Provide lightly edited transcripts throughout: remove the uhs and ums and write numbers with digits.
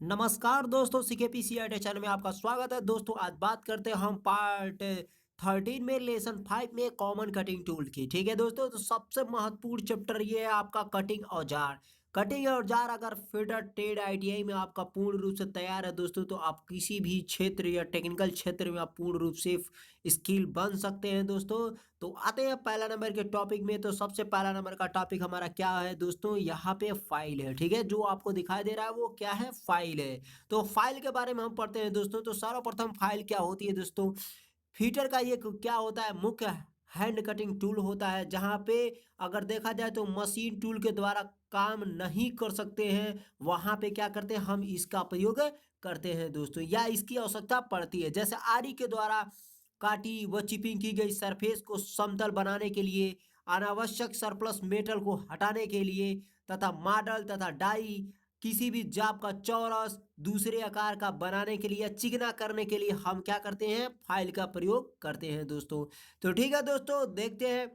नमस्कार दोस्तों, सीकेपीसीआई चैनल में आपका स्वागत है। दोस्तों आज बात करते हैं हम पार्ट 13 में लेसन 5 में कॉमन कटिंग टूल की। ठीक है दोस्तों, तो सबसे महत्वपूर्ण चैप्टर ये है आपका कटिंग औजार। कटिंग औजार अगर फिटर टेड आईटीआई में आपका पूर्ण रूप से तैयार है दोस्तों, तो आप किसी भी क्षेत्र या टेक्निकल क्षेत्र में आप पूर्ण रूप से स्किल बन सकते हैं दोस्तों। तो आते हैं पहला नंबर के टॉपिक में। तो सबसे पहला नंबर का टॉपिक हमारा क्या है दोस्तों, यहाँ पे फाइल है। ठीक है, जो आपको दिखाई दे रहा है वो क्या है, फाइल है। तो फाइल के बारे में हम पढ़ते हैं दोस्तों। तो सर्वप्रथम फाइल क्या होती है दोस्तों, फीटर का ये क्या होता है, मुख्य हैंड कटिंग टूल होता है। जहाँ पे अगर देखा जाए तो मशीन टूल के द्वारा काम नहीं कर सकते हैं, वहाँ पे क्या करते हैं, हम इसका प्रयोग करते हैं दोस्तों, या इसकी आवश्यकता पड़ती है। जैसे आरी के द्वारा काटी व चिपिंग की गई सरफेस को समतल बनाने के लिए, अनावश्यक सरप्लस मेटल को हटाने के लिए, तथा मॉडल तथा डाई किसी भी जाप का चौरस दूसरे आकार का बनाने के लिए या चिकना करने के लिए हम क्या करते हैं, फाइल का प्रयोग करते हैं दोस्तों। तो ठीक है दोस्तों, देखते हैं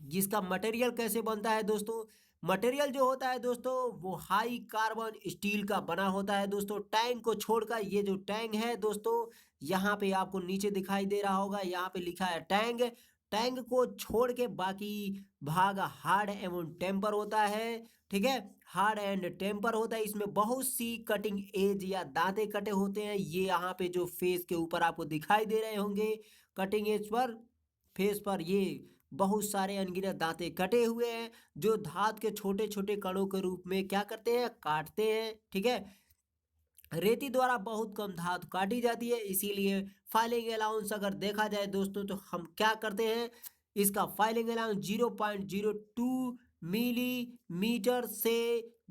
जिसका मटेरियल कैसे बनता है दोस्तों। मटेरियल जो होता है दोस्तों वो हाई कार्बन स्टील का बना होता है दोस्तों। टैंक को छोड़कर, ये जो टैंक है दोस्तों, यहाँ पे आपको नीचे दिखाई दे रहा होगा, यहाँ पे लिखा है टैंक। टैंक को छोड़ के बाकी भाग हार्ड एवं टेम्पर होता है। ठीक है, हार्ड एंड टेम्पर होता है। इसमें बहुत सी कटिंग एज या दांते कटे होते हैं। ये यहाँ पे जो फेस के ऊपर आपको दिखाई दे रहे होंगे, कटिंग एज पर, फेस पर ये बहुत सारे अनगिनत दांते कटे हुए हैं, जो धात के छोटे छोटे कणों के रूप में क्या करते हैं, काटते हैं। ठीक है, रेती द्वारा बहुत कम धातु काटी जाती है, इसीलिए फाइलिंग अलाउंस अगर देखा जाए दोस्तों, तो हम क्या करते हैं, इसका फाइलिंग अलाउंस 0.02 मिलीमीटर से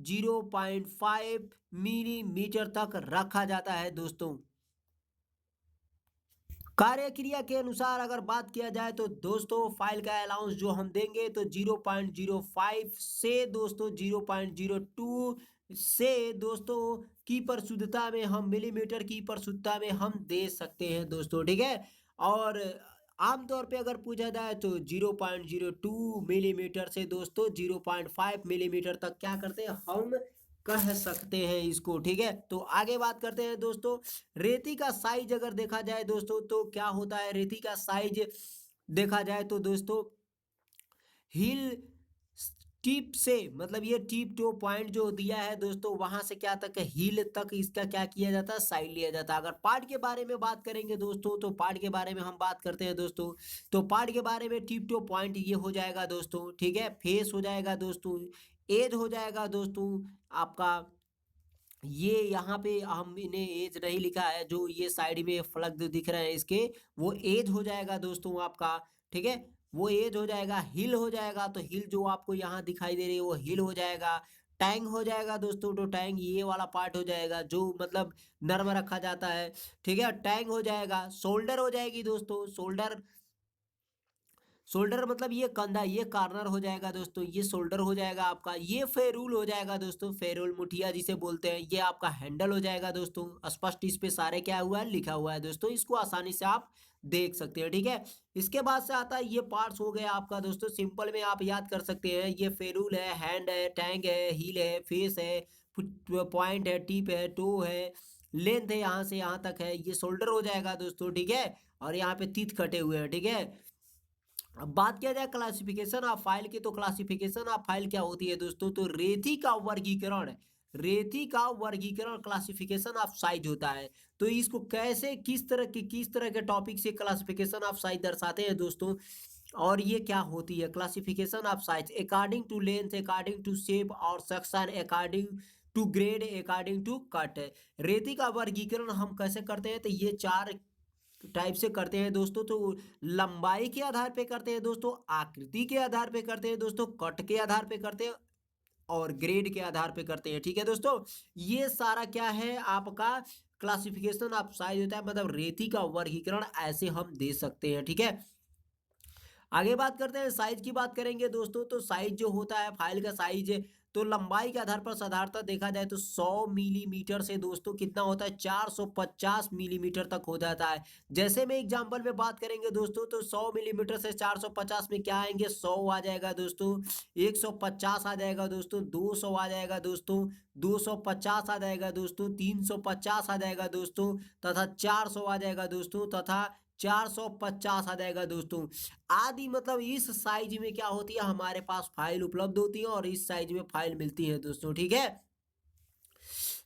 0.5 मिलीमीटर तक रखा जाता है दोस्तों। कार्य क्रिया के अनुसार अगर बात किया जाए तो दोस्तों फाइल का अलाउंस जो हम देंगे तो 0.05 से दोस्तों 0.02 से दोस्तों की परिशुद्धता में हम, मिलीमीटर की परिशुद्धता में हम दे सकते हैं दोस्तों। ठीक है, और आमतौर पे अगर पूछा जाए तो 0.02 मिलीमीटर से दोस्तों 0.5 मिलीमीटर तक क्या करते हैं, हम कह सकते हैं इसको। ठीक है, तो आगे बात करते हैं दोस्तों। रेती का साइज अगर देखा जाए दोस्तों, तो क्या होता है, रेती का साइज देखा जाए तो दोस्तों हिल टिप से, मतलब ये टिप टो पॉइंट जो दिया है दोस्तों, वहां से क्या तक है, हील तक इसका क्या किया जाता है, साइड लिया जाता है। अगर पार्ट के बारे में बात करेंगे दोस्तों, तो पार्ट के बारे में हम बात करते हैं दोस्तों। तो पार्ट के बारे में टिप टो पॉइंट ये हो जाएगा दोस्तों। ठीक है, फेस हो जाएगा दोस्तों, एज हो जाएगा दोस्तों आपका, ये यहाँ पे हम इन्हें एज नहीं लिखा है, जो ये साइड में फ्लग जो दिख रहे हैं इसके, वो एज हो जाएगा दोस्तों आपका। ठीक है, वो एज हो जाएगा। हिल हो जाएगा, तो हिल जो आपको यहाँ दिखाई दे रही है वो हिल हो जाएगा। टैंग हो जाएगा दोस्तों, तो टैंग ये वाला पार्ट हो जाएगा जो मतलब नर्म रखा जाता है। ठीक है, टैंग हो जाएगा। शोल्डर हो जाएगी दोस्तों, शोल्डर, शोल्डर मतलब ये कंधा, ये कार्नर हो जाएगा दोस्तों, ये शोल्डर हो जाएगा आपका। ये फेरूल हो जाएगा दोस्तों, फेरूल मुठिया जिसे बोलते हैं। ये आपका हैंडल हो जाएगा दोस्तों। स्पष्ट इस पे सारे क्या हुआ है, लिखा हुआ है दोस्तों, इसको आसानी से आप देख सकते हैं। ठीक है, इसके बाद से आता है ये पार्ट्स हो गया आपका दोस्तों। सिंपल में आप याद कर सकते हैं, ये फेरूल है, हैंड है, टैंक है, हील है, फेस है, पॉइंट है, टिप है, टो है, लेंथ है, यहाँ से यहाँ तक है, ये शोल्डर हो जाएगा दोस्तों। ठीक है, और यहाँ पे तीत कटे हुए हैं। ठीक है, अब बात किया जाए क्लासिफिकेशन ऑफ फाइल की, तो क्लासिफिकेशन ऑफ फाइल क्या होती है दोस्तों, तो रेती का वर्गीकरण, रेती का वर्गीकरण क्लासिफिकेशन ऑफ साइज होता है। तो इसको कैसे, किस तरह के टॉपिक से क्लासिफिकेशन ऑफ साइज दर्शाते हैं दोस्तों, और ये क्या होती है classification of size, according to length, according to shape और section, according to grade, according to cut. रेती का वर्गीकरण हम कैसे करते हैं, तो ये चार टाइप से करते हैं दोस्तों। तो लंबाई के आधार पे करते हैं दोस्तों, आकृति के आधार पे करते हैं दोस्तों, कट के आधार पे करते हैं, और ग्रेड के आधार पे करते हैं। ठीक है दोस्तों, ये सारा क्या है आपका क्लासिफिकेशन ऑफ साइज होता है, मतलब रेती का वर्गीकरण ऐसे हम दे सकते हैं। ठीक है, आगे बात करते हैं, साइज की बात करेंगे दोस्तों। तो साइज जो होता है फाइल का साइज, तो लंबाई के आधार पर साधारणतः देखा जाए तो 100 मिलीमीटर से दोस्तों कितना होता है 450 मिलीमीटर तक हो जाता है। जैसे में एग्जांपल में बात करेंगे दोस्तों तो 100 मिलीमीटर से 450 में क्या आएंगे 100 आ जाएगा दोस्तों, 150 आ जाएगा दोस्तों, 200 आ जाएगा दोस्तों, 250 आ जाएगा दोस्तों, 350 आ जाएगा दोस्तों, तथा 400 आ जाएगा दोस्तों, तथा 450 आ जाएगा दोस्तों। आदि मतलब इस साइज में क्या होती है हमारे पास फाइल उपलब्ध होती है और इस साइज में फाइल मिलती है दोस्तों, ठीक है।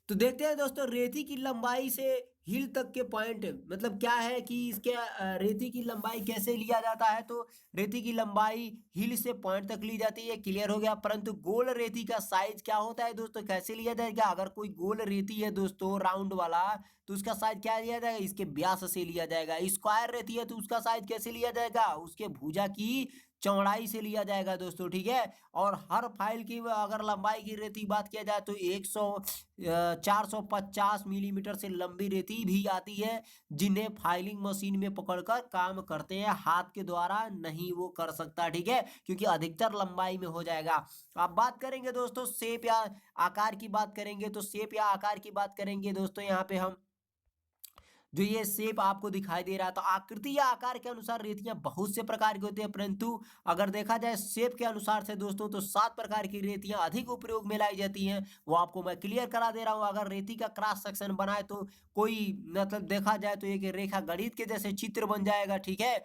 तो देखते हैं दोस्तों रेती की लंबाई से हिल तक के पॉइंट मतलब क्या है कि इसके रेती की लंबाई कैसे लिया जाता है। तो रेती की लंबाई हिल से पॉइंट तक ली जाती है, क्लियर हो गया। परंतु गोल रेती का साइज क्या होता है दोस्तों, कैसे लिया जाएगा। अगर कोई गोल रेती है दोस्तों राउंड वाला तो उसका साइज क्या लिया जाएगा, इसके व्यास से लिया जाएगा। स्क्वायर रेती है तो उसका साइज कैसे लिया जाएगा, उसके भुजा की चौड़ाई से लिया जाएगा दोस्तों, ठीक है। और हर फाइल की अगर लंबाई की रेती बात किया जाए तो 450 मिलीमीटर से लंबी रेती भी आती है, जिन्हें फाइलिंग मशीन में पकड़कर काम करते हैं, हाथ के द्वारा नहीं वो कर सकता, ठीक है, क्योंकि अधिकतर लंबाई में हो जाएगा। अब बात करेंगे दोस्तों शेप या आकार की बात करेंगे, तो शेप या आकार की बात करेंगे दोस्तों यहाँ पे हम जो ये शेप आपको दिखाई दे रहा है, तो आकृति या आकार के अनुसार रेतियां बहुत से प्रकार की होती है, परंतु अगर देखा जाए शेप के अनुसार से दोस्तों तो 7 प्रकार की रेतियां अधिक उपयोग में लाई जाती हैं। वो आपको मैं क्लियर करा दे रहा हूं। अगर रेती का क्रॉस सेक्शन बनाए तो कोई मतलब देखा जाए तो एक रेखा गणित के जैसे चित्र बन जाएगा, ठीक है।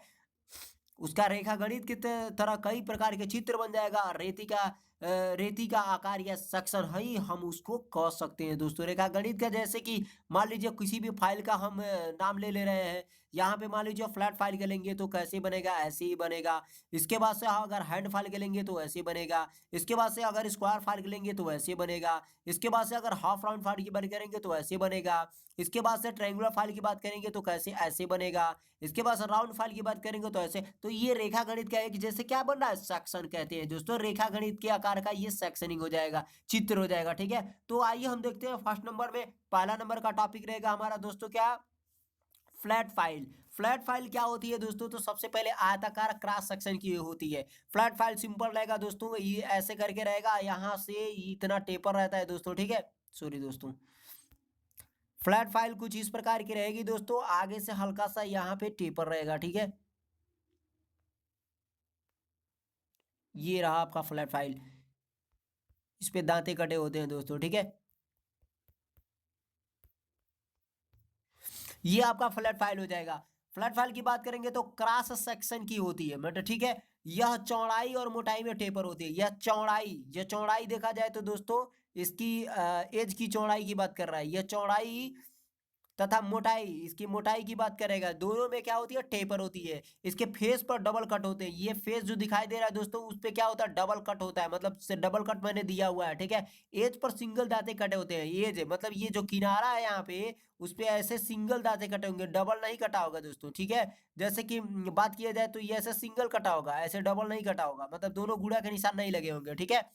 उसका रेखा गणित की तरह कई प्रकार के चित्र बन जाएगा। रेती का आकार या सेक्शन ही हम उसको कह सकते हैं दोस्तों रेखा गणित का। जैसे कि मान लीजिए किसी भी फाइल का हम नाम ले रहे हैं। यहाँ पे मान लीजिए फ्लैट फाइल के लेंगे तो कैसे बनेगा, ऐसे ही बनेगा। इसके बाद से अगर हैंड फाइल के लेंगे तो ऐसे बनेगा। इसके बाद से अगर स्क्वायर फाइल के लेंगे तो ऐसे बनेगा। इसके बाद से अगर हाफ राउंड फाइल की बात करेंगे तो ऐसे बनेगा। इसके बाद से ट्रायंगुलर फाइल की बात करेंगे तो कैसे ऐसे बनेगा। इसके बाद से राउंड फाइल की बात करेंगे तो ऐसे। तो ये रेखा गणित का एक जैसे क्या बन रहा है, सेक्शन कहते हैं दोस्तों। रेखा गणित के आकार का ये सेक्शनिंग हो जाएगा, चित्र हो जाएगा, ठीक है। तो आइए हम देखते हैं फर्स्ट नंबर में पहला नंबर का टॉपिक रहेगा हमारा दोस्तों क्या, फ्लैट फाइल। फ्लैट फाइल क्या होती है दोस्तों, तो सबसे पहले आयताकार क्रॉस सेक्शन की होती है। फ्लैट फाइल सिंपल रहेगा दोस्तों, ये ऐसे करके रहेगा, यहाँ से इतना टेपर रहता है दोस्तों, ठीक है। सॉरी दोस्तों, फ्लैट फाइल कुछ इस प्रकार की रहेगी दोस्तों, आगे से हल्का सा यहाँ पे टेपर रहेगा, ठीक है। ये रहा आपका फ्लैट फाइल, इस पे दांते कटे होते हैं दोस्तों, ठीक है। ये आपका फ्लैट फाइल हो जाएगा। फ्लैट फाइल की बात करेंगे तो क्रॉस सेक्शन की होती है मतलब, ठीक है। यह चौड़ाई और मोटाई में टेपर होती है। यह चौड़ाई देखा जाए तो दोस्तों इसकी एज की चौड़ाई की बात कर रहा है। यह चौड़ाई तथा मोटाई, इसकी मोटाई की बात करेगा, दोनों में क्या होती है, टेपर होती है। इसके फेस पर डबल कट होते हैं। ये फेस जो दिखाई दे रहा है दोस्तों उस पे क्या होता है, डबल कट होता है, मतलब से डबल कट मैंने दिया हुआ है, ठीक है। एज पर सिंगल दांते कटे होते हैं। एज मतलब ये जो किनारा है यहाँ पे उस पे ऐसे सिंगल दांते कटे होंगे, डबल नहीं कटा होगा दोस्तों, ठीक है। जैसे कि बात किया जाए तो ये ऐसे सिंगल कटा होगा, ऐसे डबल नहीं कटा होगा, मतलब दोनों गुणा के निशान नहीं लगे होंगे, ठीक है।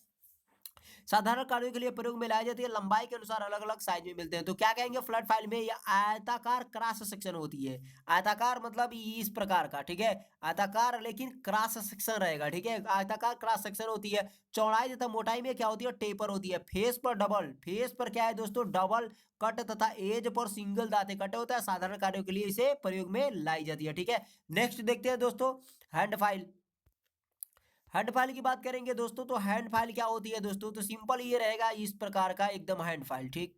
साधारण कार्यों के लिए प्रयोग में लाई जाती है, लंबाई के अनुसार अलग अलग साइज में मिलते हैं। तो क्या कहेंगे, फ्लैट फाइल में ये आयताकार क्रॉस सेक्शन होती है। आयताकार मतलब इस प्रकार का, ठीक है। आयताकार लेकिन क्रॉस सेक्शन रहेगा, ठीक है। आयताकार क्रॉस सेक्शन होती है। चौड़ाई तथा मोटाई में क्या होती है, टेपर होती है। फेस पर क्या है दोस्तों, डबल कट तथा एज पर सिंगल दांते कटे होता है। साधारण कार्यों के लिए इसे प्रयोग में लाई जाती है, ठीक है। नेक्स्ट देखते हैं दोस्तों हैंड फाइल। हैंड फाइल की बात करेंगे दोस्तों तो हैंड फाइल क्या होती है दोस्तों, तो सिंपल ये रहेगा इस प्रकार का एकदम हैंड फाइल, ठीक।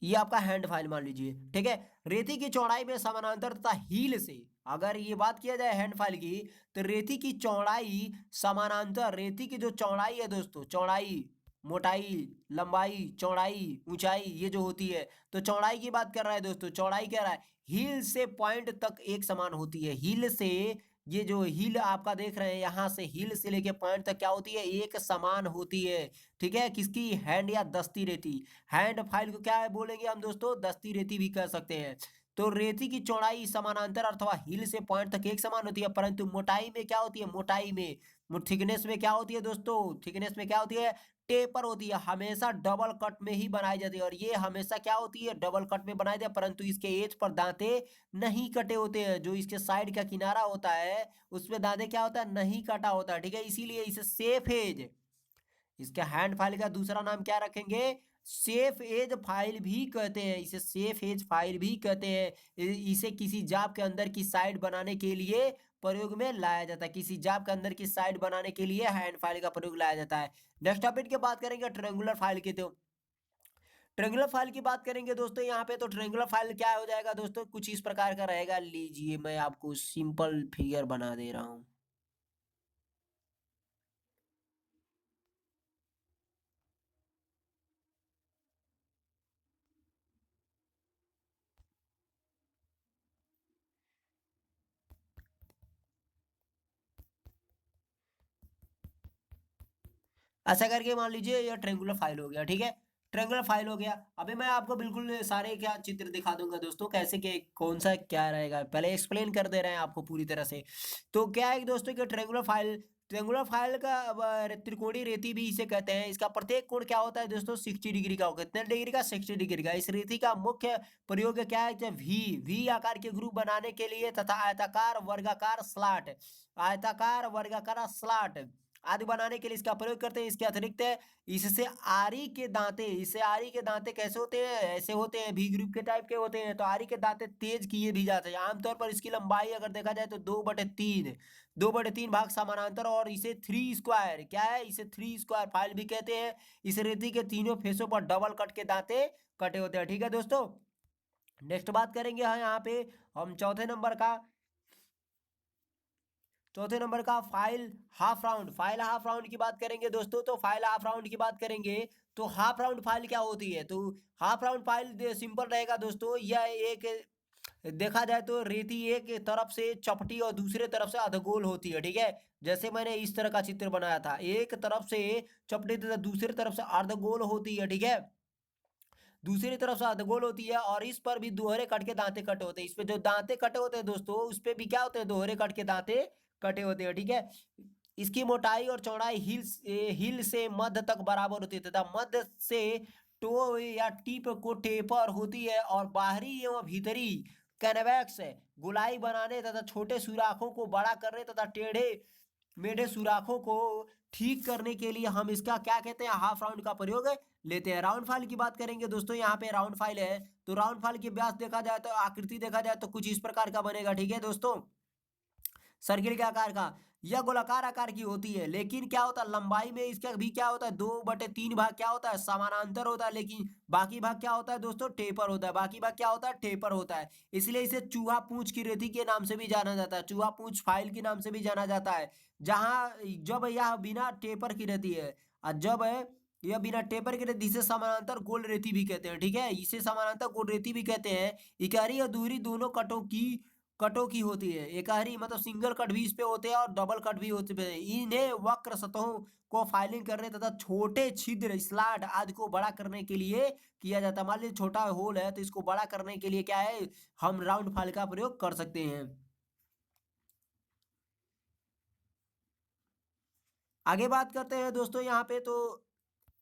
ये आपका हैंड फाइल मान लीजिए, ठीक है। रेती की चौड़ाई में समानांतर तथा हील से, अगर ये बात किया जाए हैंड फाइल की तो रेती की चौड़ाई समानांतर, रेती की जो चौड़ाई है दोस्तों, चौड़ाई, मोटाई, लंबाई, चौड़ाई, ऊंचाई, ये जो होती है तो चौड़ाई की बात कर रहा है दोस्तों। चौड़ाई कह रहा है हील से पॉइंट तक एक समान होती है। हील से, ये जो हील आपका देख रहे हैं यहाँ से हील से लेके पॉइंट तक क्या होती है, एक समान होती है, ठीक है। किसकी, हैंड या दस्ती रेती। हैंड फाइल को क्या है बोलेंगे हम दोस्तों, दस्ती रेती भी कह सकते हैं। तो रेती की चौड़ाई समानांतर अथवा हील से पॉइंट तक एक समान होती है, परंतु मोटाई में क्या होती है, मोटाई में थिकनेस में क्या होती है दोस्तों, थिकनेस में क्या होती है, टेपर होती है, हमेशा डबल कट में ही बनाई जाती है। और ये हमेशा क्या होती है, डबल कट में बनाई जाती है, परंतु इसके एज पर दांते नहीं कटे होते हैं। जो इसके साइड का किनारा होता है उसमें दांते क्या होता है, नहीं कटा होता है, ठीक है। इसीलिए इसे सेफ एज, इसके हैंड फाइल का दूसरा नाम क्या रखेंगे, सेफ एज फाइल भी कहते हैं, इसे सेफ एज फाइल भी कहते हैं। इसे किसी जाप के अंदर की साइड बनाने के लिए प्रयोग में लाया जाता है, किसी जाप के अंदर की साइड बनाने के लिए हैंड फाइल का प्रयोग लाया जाता है। नेक्स्ट टॉपिक की बात करेंगे ट्रायंगुलर फाइल की। तो ट्रायंगुलर फाइल की बात करेंगे दोस्तों, यहाँ पे तो ट्रायंगुलर फाइल क्या हो जाएगा दोस्तों, कुछ इस प्रकार का रहेगा। लीजिए मैं आपको सिंपल फिगर बना दे रहा हूँ। ऐसा करके मान लीजिए यह ट्रायंगुलर फाइल हो गया, ठीक है। ट्रायंगुलर फाइल हो गया। अभी मैं आपको बिल्कुल सारे क्या चित्र दिखा दूंगा दोस्तों, कैसे के कौन सा क्या रहेगा, पहले एक्सप्लेन कर दे रहे हैं आपको पूरी तरह से। तो क्या है दोस्तों कि ट्रायंगुलर फाइल का त्रिकोणीय रेती भी इसे कहते हैं। इसका प्रत्येक कोण क्या होता है दोस्तों, 60 डिग्री का होगा। कितने डिग्री का, 60 डिग्री का। इस रेती का मुख्य प्रयोग क्या है कि वी आकार के ग्रुप बनाने के लिए तथा आयताकार वर्गाकार स्लॉट आदि बनाने के लिए इसका प्रयोग करते हैं। इसके अतिरिक्त इससे आरी के दांते कैसे होते हैं, ऐसे होते हैं, भी ग्रुप के टाइप के होते हैं। तो आरी के दांते तेज किए भी जाते हैं। आमतौर पर इसकी लंबाई अगर देखा जाए तो 2/3 भाग समानांतर, और इसे थ्री स्क्वायर क्या है, इसे थ्री स्क्वायर फाइल भी कहते हैं। इस रेती के तीनों फेसों पर डबल कट के दांते कटे होते हैं, ठीक है दोस्तों। नेक्स्ट बात करेंगे यहाँ पे हम चौथे नंबर का फाइल हाफ राउंड की बात करेंगे दोस्तों। तो फाइल हाफ राउंड की बात करेंगे तो हाफ राउंड फाइल क्या होती है, तो हाफ राउंड फाइल सिंपल रहेगा दोस्तों। यह एक देखा जाए तो रेती एक तरफ से चपटी और दूसरे तरफ से अधगोल होती है, ठीक है। जैसे मैंने इस तरह का चित्र बनाया था, एक तरफ से चपटी तथा दूसरी तरफ से अर्धगोल होती है, ठीक है। दूसरी तरफ से अर्धगोल होती है, और इस पर भी दोहरे कट के दांते कटे होते हैं। इस पे जो दांते कटे होते हैं दोस्तों, उस पे भी क्या होते हैं, दोहरे कट के दांते कटे होते हैं, ठीक है। इसकी मोटाई और चौड़ाई हिल से मध्य तक बराबर होती है, तथा मध्य से टो या टिप को टेपर होती है, और बाहरी एवं भीतरी कन्वेक्स गोलाई बनाने तथा छोटे सुराखों को बड़ा करने तथा टेढ़े मेढ़े सुराखों को ठीक करने के लिए हम इसका क्या कहते हैं, हाफ राउंड का प्रयोग लेते हैं। राउंड फाइल की बात करेंगे दोस्तों, यहाँ पे राउंड फाइल है। तो राउंड फाइल की व्यास देखा जाए तो आकृति देखा जाए तो कुछ इस प्रकार का बनेगा, ठीक है दोस्तों। सर्किल के आकार का, यह गोलाकार आकार की होती है, लेकिन क्या होता है लंबाई में इसका भी क्या होता है, 2/3 भाग क्या होता है, समानांतर होता है, लेकिन बाकी भाग क्या होता है दोस्तों, टेपर होता है। बाकी भाग क्या होता है, टेपर होता है। इसलिए इसे चूहा पूंछ की रेती के नाम से भी जाना जाता है, चूहा पूंछ फाइल के नाम से भी जाना जाता है। जब यह बिना टेपर की रहती है, और जब यह बिना टेपर की रहती है, इसे समानांतर गोल रेती भी कहते हैं, ठीक है। इसे समानांतर गोल रेती भी कहते हैं। इकाई और दूरी दोनों कटों की होती है। एकहरी मतलब सिंगल कट भी इस पे होते हैं, और डबल कट भी होते हैं। इन्हें वक्र सतहों को फाइलिंग करने तथा छोटे छिद्र स्लॉट आदि को बड़ा करने के लिए किया जाता है। मान लीजिए छोटा होल है तो इसको बड़ा करने के लिए क्या है, हम राउंड फाइल का प्रयोग कर सकते हैं। आगे बात करते हैं दोस्तों, यहाँ पे तो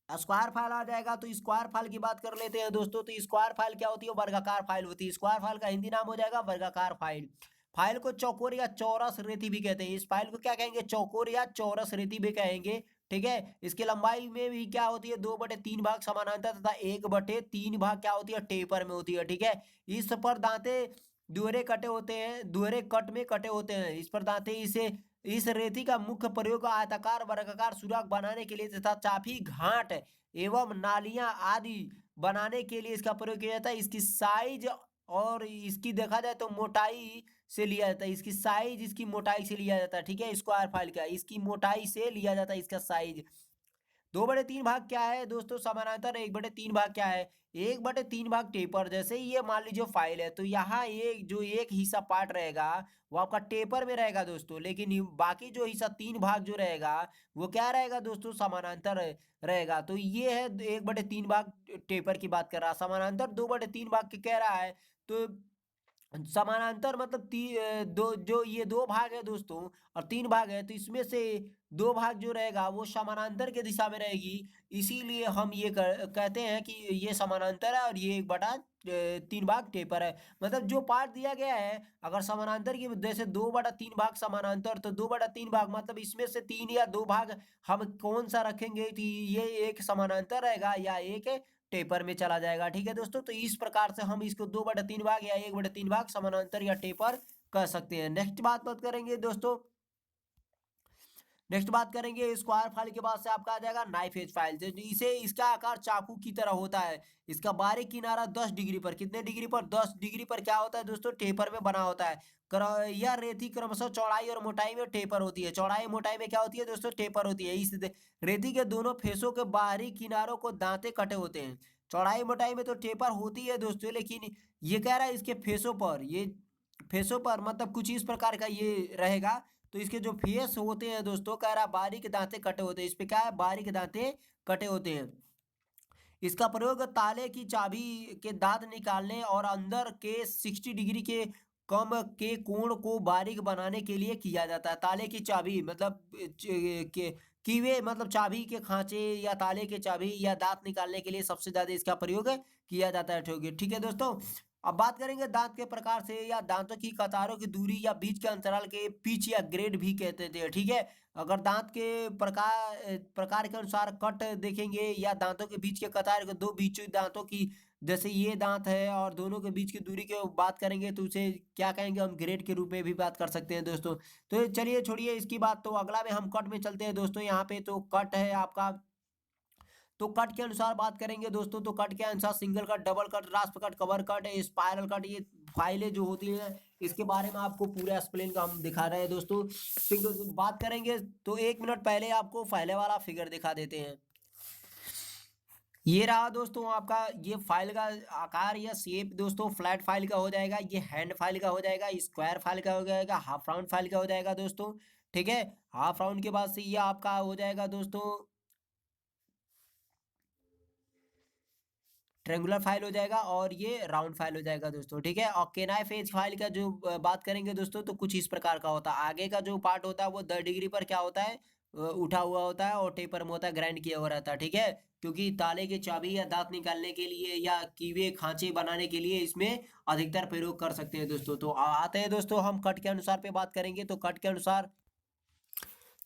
स्क्वायर फाइल आ जाएगा। तो स्क्वायर फाइल की बात कर लेते हैं दोस्तों। तो स्क्वायर फाइल क्या होती है, वर्गाकार फाइल होती है। स्क्वायर फाइल का हिंदी नाम हो जाएगा वर्गाकार फाइल। फाइल को चौकोर या चौरस रेती भी कहते हैं। इस फाइल को क्या कहेंगे, चौकोर या चौरस रेती भी कहेंगे, ठीक है। इसकी लंबाई में भी क्या होती है, 2/3 भाग समानांतर तथा 1/3 भाग क्या होती है, टेपर में होती है, ठीक है। इस पर दांते दोहरे कट में कटे होते हैं। इस पर दांते इस रेती का मुख्य प्रयोग आयताकार वर्गाकार सुराख बनाने के लिए तथा चापी घाट एवं नालियां आदि बनाने के लिए इसका प्रयोग किया जाता है। इसकी साइज और इसकी देखा जाए तो मोटाई से लिया जाता है। इसकी साइज इसकी मोटाई से लिया जाता है, ठीक है। स्क्वायर फाइल का इसकी मोटाई से लिया जाता है इसका साइज। 2/3 भाग क्या है दोस्तों, समानांतर। 1/3 भाग क्या है, 1/3 भाग टेपर। जैसे ही ये मान लीजिए फाइल है, तो यहाँ एक हिस्सा पार्ट रहेगा वो आपका टेपर में रहेगा दोस्तों, लेकिन बाकी जो हिस्सा 3 भाग जो रहेगा वो क्या रहेगा दोस्तों, समानांतर रहेगा। तो ये है 1/3 भाग टेपर की बात कर रहा है, समानांतर 2/3 भाग की कह रहा है। तो समानांतर मतलब दो, जो ये दो भाग है दोस्तों और तीन भाग है, तो इसमें से दो भाग जो रहेगा वो समानांतर के दिशा में रहेगी। इसीलिए हम ये कहते हैं कि ये समानांतर है और ये 1/3 भाग टेपर है। मतलब जो पार्ट दिया गया है, अगर समानांतर की जैसे 2/3 भाग समानांतर, तो 2/3 भाग मतलब इसमें से तीन या दो भाग हम कौन सा रखेंगे, तो ये एक समानांतर रहेगा या एक टेपर में चला जाएगा। ठीक है दोस्तों, तो इस प्रकार से हम इसको 2/3 भाग या 1/3 भाग समानांतर या टेपर कर सकते हैं। नेक्स्ट बात करेंगे दोस्तों, नेक्स्ट बात करेंगे स्क्वायर फाइल के बाद से आपका आ जाएगा नाइफ एज फाइल। तो इसे इसका आकार चाकू की तरह होता है। इसका बारीक किनारा 10 डिग्री पर, कितने डिग्री पर, 10 डिग्री पर क्या होता है दोस्तों, टेपर में बना होता है। यह रेती क्रमशः चौड़ाई और मोटाई में टेपर होती है। चौड़ाई मोटाई में क्या होती है दोस्तों, टेपर होती है। इस रेती के दोनों फेसों के बाहरी किनारों को दांते कटे होते हैं। चौड़ाई मोटाई में तो टेपर होती है दोस्तों, लेकिन ये कह रहा है इसके फेसों पर, ये फेसों पर मतलब कुछ इस प्रकार का ये रहेगा। तो इसके जो फेस होते हैं दोस्तों, कह रहा बारीक दांते कटे होते हैं। इस पे क्या है, बारीक दांते कटे होते हैं। इसका प्रयोग ताले की चाबी के दांत निकालने और अंदर के 60 डिग्री के कम के कोण को बारीक बनाने के लिए किया जाता है। ताले की चाबी मतलब के कीवे मतलब चाबी के खांचे या ताले के चाबी या दांत निकालने के लिए सबसे ज्यादा इसका प्रयोग किया जाता है। ठीक है दोस्तों, अब बात करेंगे दांत के प्रकार से या दांतों की कतारों की दूरी या बीच के अंतराल के पिच या ग्रेड भी कहते थे। ठीक है, अगर दांत के प्रकार के अनुसार कट देखेंगे या दांतों के बीच के कतार के दो बीच दांतों की, जैसे ये दांत है और दोनों के बीच की दूरी की बात करेंगे तो उसे क्या कहेंगे, हम ग्रेड के रूप में भी बात कर सकते हैं दोस्तों। तो चलिए छोड़िए इसकी बात, तो अगला में हम कट में चलते हैं दोस्तों। यहाँ पे तो कट है आपका, तो कट के अनुसार बात करेंगे दोस्तों, तो कट के अनुसार single cut, double cut, रास्प cut, cover cut, spiral cut, ये फाइलें जो होती हैं इसके बारे में आपको पूरा एक्सप्लेन का हम दिखा रहे हैं दोस्तों। सिंगल बात करेंगे तो 1 मिनट पहले आपको फाइलें वाला फिगर दिखा देते हैं। ये रहा दोस्तों आपका ये फाइल का आकार या शेप दोस्तों, फ्लैट फाइल का हो जाएगा, ये हैंड फाइल का हो जाएगा, स्क्वायर फाइल का हो जाएगा, हाफ राउंड फाइल का हो जाएगा दोस्तों। ठीक है, हाफ राउंड के बाद से ये आपका हो जाएगा दोस्तों ट्रेंगुलर फाइल हो जाएगा और ये राउंड फाइल हो जाएगा दोस्तों। ठीक है, और केनाई फेज फाइल का जो बात करेंगे दोस्तों, तो कुछ इस प्रकार का होता है। आगे का जो पार्ट होता है वो 10 डिग्री पर क्या होता है, उठा हुआ होता है और टेपर में होता है, ग्राइंड किया हुआ रहता है। ठीक है, क्योंकि ताले की चाबी या दांत निकालने के लिए या कीवे खांचे बनाने के लिए इसमें अधिकतर प्रयोग कर सकते हैं दोस्तों। तो आते हैं दोस्तों हम कट के अनुसार पे बात करेंगे, तो कट के अनुसार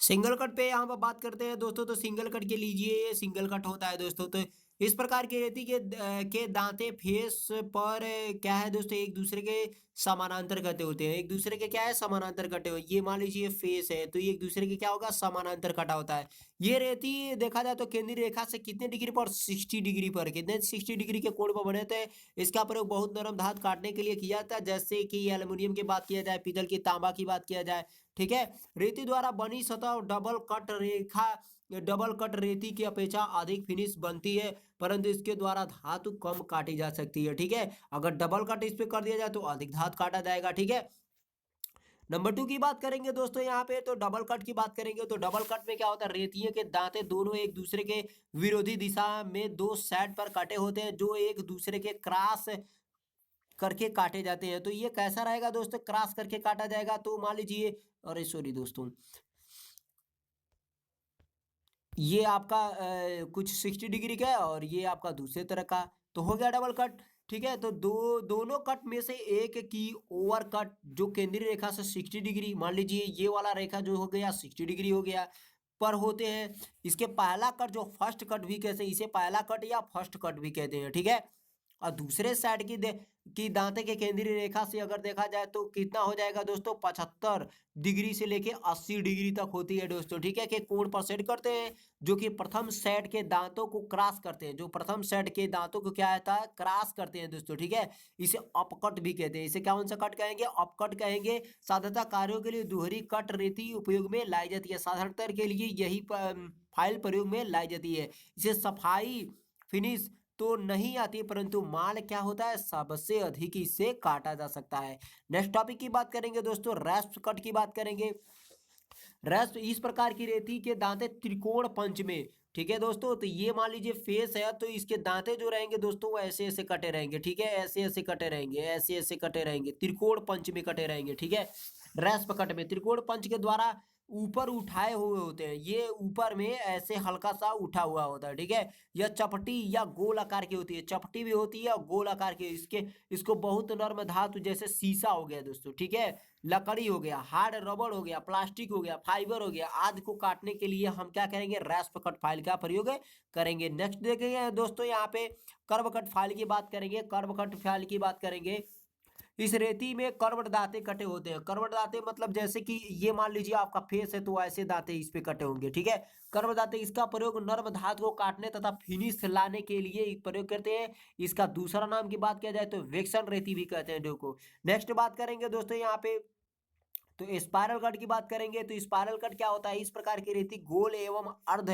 सिंगल कट पे यहाँ पर बात करते हैं दोस्तों। तो सिंगल कट के लीजिए, ये सिंगल कट होता है दोस्तों। तो इस प्रकार की रेती के दांते फेस पर क्या है दोस्तों, एक दूसरे के समानांतर कटे होते हैं। एक दूसरे के क्या है, समानांतर कटे हुए। ये मान लीजिए फेस है, तो ये एक दूसरे के क्या होगा, समानांतर कटा होता है। ये रेती देखा जाए तो केंद्रीय रेखा से कितने डिग्री पर, 60 डिग्री पर, कितने 60 डिग्री के कोण पर बने थे। इसका प्रयोग बहुत नरम धातु काटने के लिए किया जाता है, जैसे कि एल्युमिनियम की बात किया जाए, पीतल की, तांबा की बात किया जाए। ठीक है, रेती द्वारा बनी सतह और डबल कट रेती की अपेक्षा अधिक फिनिश बनती है, परंतु इसके द्वारा धातु कम काटी जा सकती है। ठीक है, अगर डबल कट इस पे कर दिया जाए तो अधिक धातु काटा जाएगा। ठीक है, नंबर 2 की बात करेंगे दोस्तों, यहाँ पे तो डबल कट की बात करेंगे, तो डबल कट में क्या होता है, रेतिये के दांते दोनों एक दूसरे के विरोधी दिशा में दो साइड पर कटे होते हैं, जो एक दूसरे के क्रॉस करके काटे जाते हैं। तो ये कैसा रहेगा दोस्तों, क्रॉस करके काटा जाएगा। तो मान लीजिए, अरे सॉरी दोस्तों, ये आपका कुछ 60 डिग्री का है और ये आपका दूसरे तरह का, तो हो गया डबल कट। ठीक है, तो दोनों कट में से एक की ओवर कट जो केंद्रीय रेखा से 60 डिग्री, मान लीजिए ये वाला रेखा जो हो गया 60 डिग्री हो गया, पर होते हैं। इसके पहला कट जो फर्स्ट कट भी कहते हैं, इसे पहला कट या फर्स्ट कट भी कहते हैं। ठीक है, और दूसरे साइड की दांते के केंद्रीय रेखा से अगर देखा जाए तो कितना हो जाएगा दोस्तों, 75 डिग्री से लेके 80 डिग्री तक होती है दोस्तों। ठीक है, कि कोण पर सेट करते हैं, जो कि प्रथम सेट के दांतों को क्रॉस करते हैं, जो प्रथम सेट के दांतों को क्या होता है, क्रॉस करते हैं दोस्तों। ठीक है, इसे अपकट भी कहते हैं। इसे कौन सा कट कहेंगे, अपकट कहेंगे। साधारणतः कार्यों के लिए दोहरी कट रेती उपयोग में लाई जाती है, साधारणतः के लिए यही फाइल प्रयोग में लाई जाती है। इसे सफाई फिनिश तो नहीं आती, परंतु माल क्या होता है, सबसे अधिक इससे काटा जा सकता है। नेक्स्ट टॉपिक की बात करेंगे दोस्तों, रैस्प कट की बात करेंगे। रेस्ट इस प्रकार की रेती के दांते त्रिकोण पंच में। ठीक है दोस्तों, तो ये मान लीजिए फेस है, तो इसके दांते जो रहेंगे दोस्तों वो ऐसे ऐसे कटे रहेंगे। ठीक है, ऐसे ऐसे कटे रहेंगे, ऐसे ऐसे कटे रहेंगे, त्रिकोण पंच में कटे रहेंगे। ठीक है, रेस्प कट में त्रिकोण पंच के द्वारा ऊपर उठाए हुए होते हैं, ये ऊपर में ऐसे हल्का सा उठा हुआ होता है। ठीक है, यह चपटी या गोल आकार की होती है, चपटी भी होती है और गोल आकार की। इसको बहुत नर्म धातु जैसे शीशा हो गया दोस्तों, ठीक है, लकड़ी हो गया, हार्ड रबड़ हो गया, प्लास्टिक हो गया, फाइबर हो गया, आदि को काटने के लिए हम क्या करेंगे, रैस्प कट फाइल का प्रयोग करेंगे। नेक्स्ट देखेंगे दोस्तों, यहाँ पे कर्व कट फाइल की बात करेंगे। कर्व कट फाइल की बात करेंगे, इस रेती में कर्वड दांते कटे होते हैं। कर्वड दांते मतलब जैसे कि ये मान लीजिए आपका फेस है, तो ऐसे दांते इस पे कटे होंगे। ठीक है, कर्व दांते, इसका प्रयोग नर्म धातु को काटने तथा फिनिश लाने के लिए प्रयोग करते हैं। इसका दूसरा नाम की बात किया जाए तो वेक्सन रेती भी कहते हैं देखो। नेक्स्ट बात करेंगे दोस्तों यहाँ पे, तो स्पाइरल कट की बात करेंगे। तो स्पाइरल कट क्या होता है, इस प्रकार की रेती गोल एवं अर्ध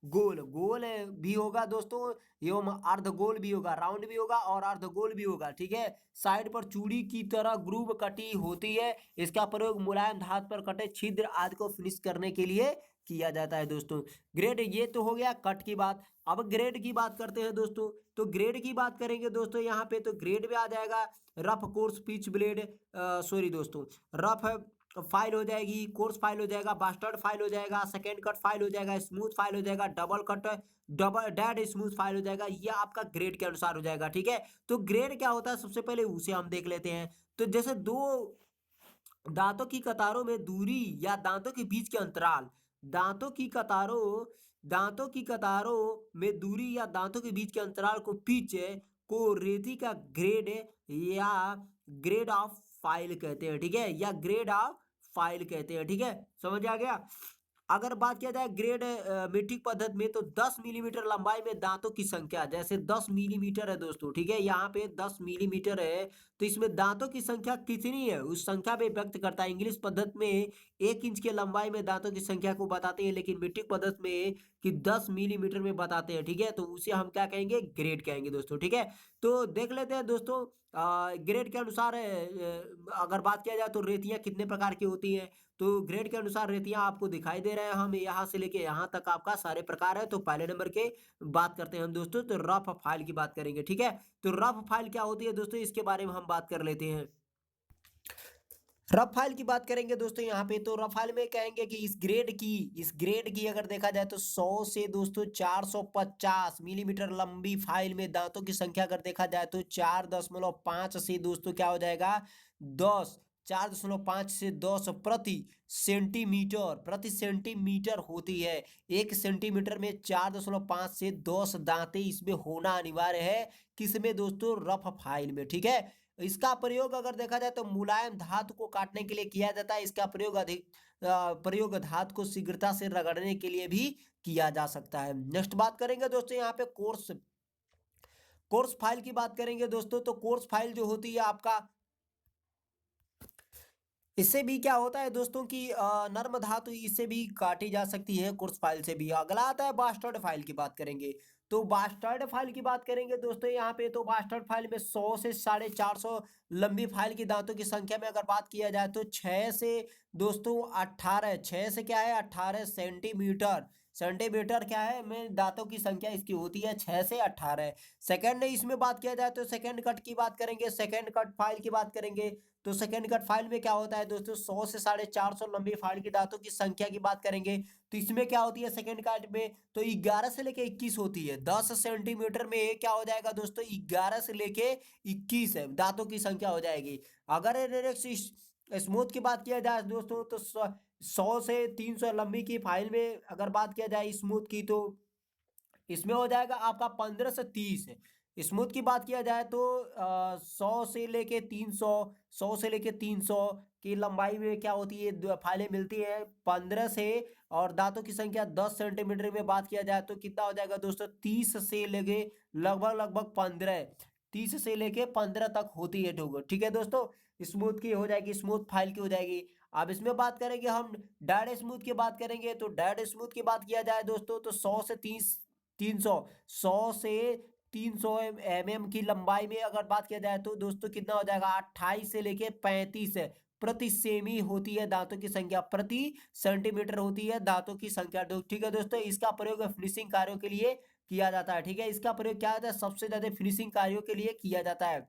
गोल, गोल भी होगा दोस्तों एवं अर्ध गोल भी होगा, राउंड भी होगा और अर्ध गोल भी होगा। ठीक है, साइड पर चूड़ी की तरह ग्रूव कटी होती है। इसका प्रयोग मुलायम धातु पर कटे छिद्र आदि को फिनिश करने के लिए किया जाता है दोस्तों। ग्रेड, ये तो हो गया कट की बात। अब ग्रेड की बात करते हैं दोस्तों। तो ग्रेड की बात करेंगे दोस्तों यहाँ पे, तो ग्रेड में आ जाएगा rough, course, pitch blade, sorry दोस्तों, रफ फाइल हो जाएगी, कोर्स फाइल हो जाएगा, बास्टर्ड फाइल हो जाएगा, सेकेंड कट फाइल हो जाएगा, स्मूथ फाइल हो जाएगा, double cut, double dead smooth file हो जाएगा। ये आपका ग्रेड के अनुसार हो जाएगा। ठीक है, तो ग्रेड क्या होता है, सबसे पहले उसे हम देख लेते हैं। तो जैसे दो दांतों की कतारों में दूरी या दांतों के बीच के अंतराल, दांतों की कतारों दांतों की कतारों में दूरी या दांतों के बीच के अंतराल को पिच को रेती का ग्रेड या ग्रेड ऑफ फाइल कहते हैं। ठीक है, या ग्रेड ऑफ फाइल कहते हैं। ठीक है, समझ आ गया। अगर बात किया जाए ग्रेड मीट्रिक पद्धति में, तो 10 मिलीमीटर लंबाई में दांतों की संख्या, जैसे 10 मिलीमीटर है दोस्तों। ठीक है, यहाँ पे 10 मिलीमीटर है, तो इसमें दांतों की संख्या कितनी है उस संख्या पे व्यक्त करता है। इंग्लिश पद्धति में 1 इंच की लंबाई में दांतों की संख्या को बताते हैं, लेकिन मीट्रिक पद्धति में कि 10 मिलीमीटर में बताते हैं। ठीक है, तो उसे हम क्या कहेंगे, ग्रेड कहेंगे दोस्तों। ठीक है, तो देख लेते हैं दोस्तों, ग्रेड के अनुसार अगर बात किया जाए तो रेतियां कितने प्रकार की होती हैं। तो ग्रेड के अनुसार रेतियां आपको दिखाई दे रहे हैं, हम यहाँ से लेके यहाँ तक आपका सारे प्रकार है। तो पहले नंबर के बात करते हैं हम दोस्तों, तो रफ फाइल की बात करेंगे। ठीक है, तो रफ फाइल क्या होती है दोस्तों, इसके बारे में हम बात कर लेते हैं। रफ फाइल की बात करेंगे दोस्तों यहाँ पे, तो रफ फाइल में कहेंगे कि इस ग्रेड की अगर देखा जाए तो 100 से दोस्तों 450 मिलीमीटर लंबी फाइल में दांतों की संख्या अगर देखा जाए तो 4.5 से दोस्तों क्या हो जाएगा, 10, 4.5 से 10 प्रति सेंटीमीटर होती है। 1 सेंटीमीटर में 4.5 से 10 दांते इसमें होना अनिवार्य है, किसमें दोस्तों, रफ फाइल में। ठीक है, इसका प्रयोग अगर देखा जाए तो मुलायम धातु को काटने के लिए किया जाता है। इसका प्रयोग धातु को शीघ्रता से रगड़ने के लिए भी किया जा सकता है। नेक्स्ट बात करेंगे दोस्तों यहाँ पे कोर्स कोर्स फाइल की बात करेंगे दोस्तों। तो कोर्स फाइल जो होती है आपका, इससे भी क्या होता है दोस्तों कि नर्म धातु इससे भी काटी जा सकती है, कोर्स फाइल से भी। अगला आता है बास्टर्ड फाइल की बात करेंगे। तो बास्टर्ड फाइल की बात करेंगे दोस्तों यहाँ पे, तो बास्टर्ड फाइल में 100 से 450 लंबी फाइल की दांतों की संख्या में अगर बात किया जाए तो 6 से दोस्तों 18, 6 से क्या है 18 सेंटीमीटर, सेंटीमीटर क्या है में दांतों की संख्या इसकी होती है 6 से 18। सेकंड इसमें बात किया जाए तो सेकंड कट की बात करेंगे, सेकंड कट फाइल की बात करेंगे। तो सेकंड कट फाइल में क्या होता है दोस्तों, 100 से 450 लंबी फाइल की दांतों की संख्या की बात करेंगे। तो इसमें क्या होती है सेकंड कट में, तो 11 से लेके 21 होती है। 10 सेंटीमीटर में क्या हो जाएगा दोस्तों, 11 से लेके 21 है दांतों की संख्या हो जाएगी। अगर स्मूथ की बात किया जाए दोस्तों, तो 100 से 300 लंबी की फाइल में अगर बात किया जाए स्मूथ की, तो इसमें हो जाएगा आपका 15 से 30। स्मूथ की बात किया जाए तो 100 से लेके 300, 100 से लेके 300 की लंबाई में क्या होती है, फाइलें मिलती है 15 से। और दांतों की संख्या 10 सेंटीमीटर में बात किया जाए तो कितना हो जाएगा दोस्तों, 30 से लेके लगभग लगभग 15, 30 से लेके 15 तक होती है। ठीक है दोस्तों, स्मूथ की हो जाएगी, स्मूथ फाइल की हो जाएगी। अब इसमें बात करेंगे हम डेड स्मूथ की बात करेंगे। तो डेड स्मूथ की बात किया जाए दोस्तों, तो 100 से 30, 300, 100 से 300 mm की लंबाई में अगर बात किया जाए तो दोस्तों कितना हो जाएगा, 28 से लेके 35 प्रति सेमी होती है दांतों की संख्या, प्रति सेंटीमीटर होती है दांतों की संख्या। ठीक है दोस्तों, इसका प्रयोग फिनिशिंग कार्यों के लिए किया जाता है। ठीक है, इसका प्रयोग क्या होता है, सबसे ज्यादा फिनिशिंग कार्यों के लिए किया जाता है।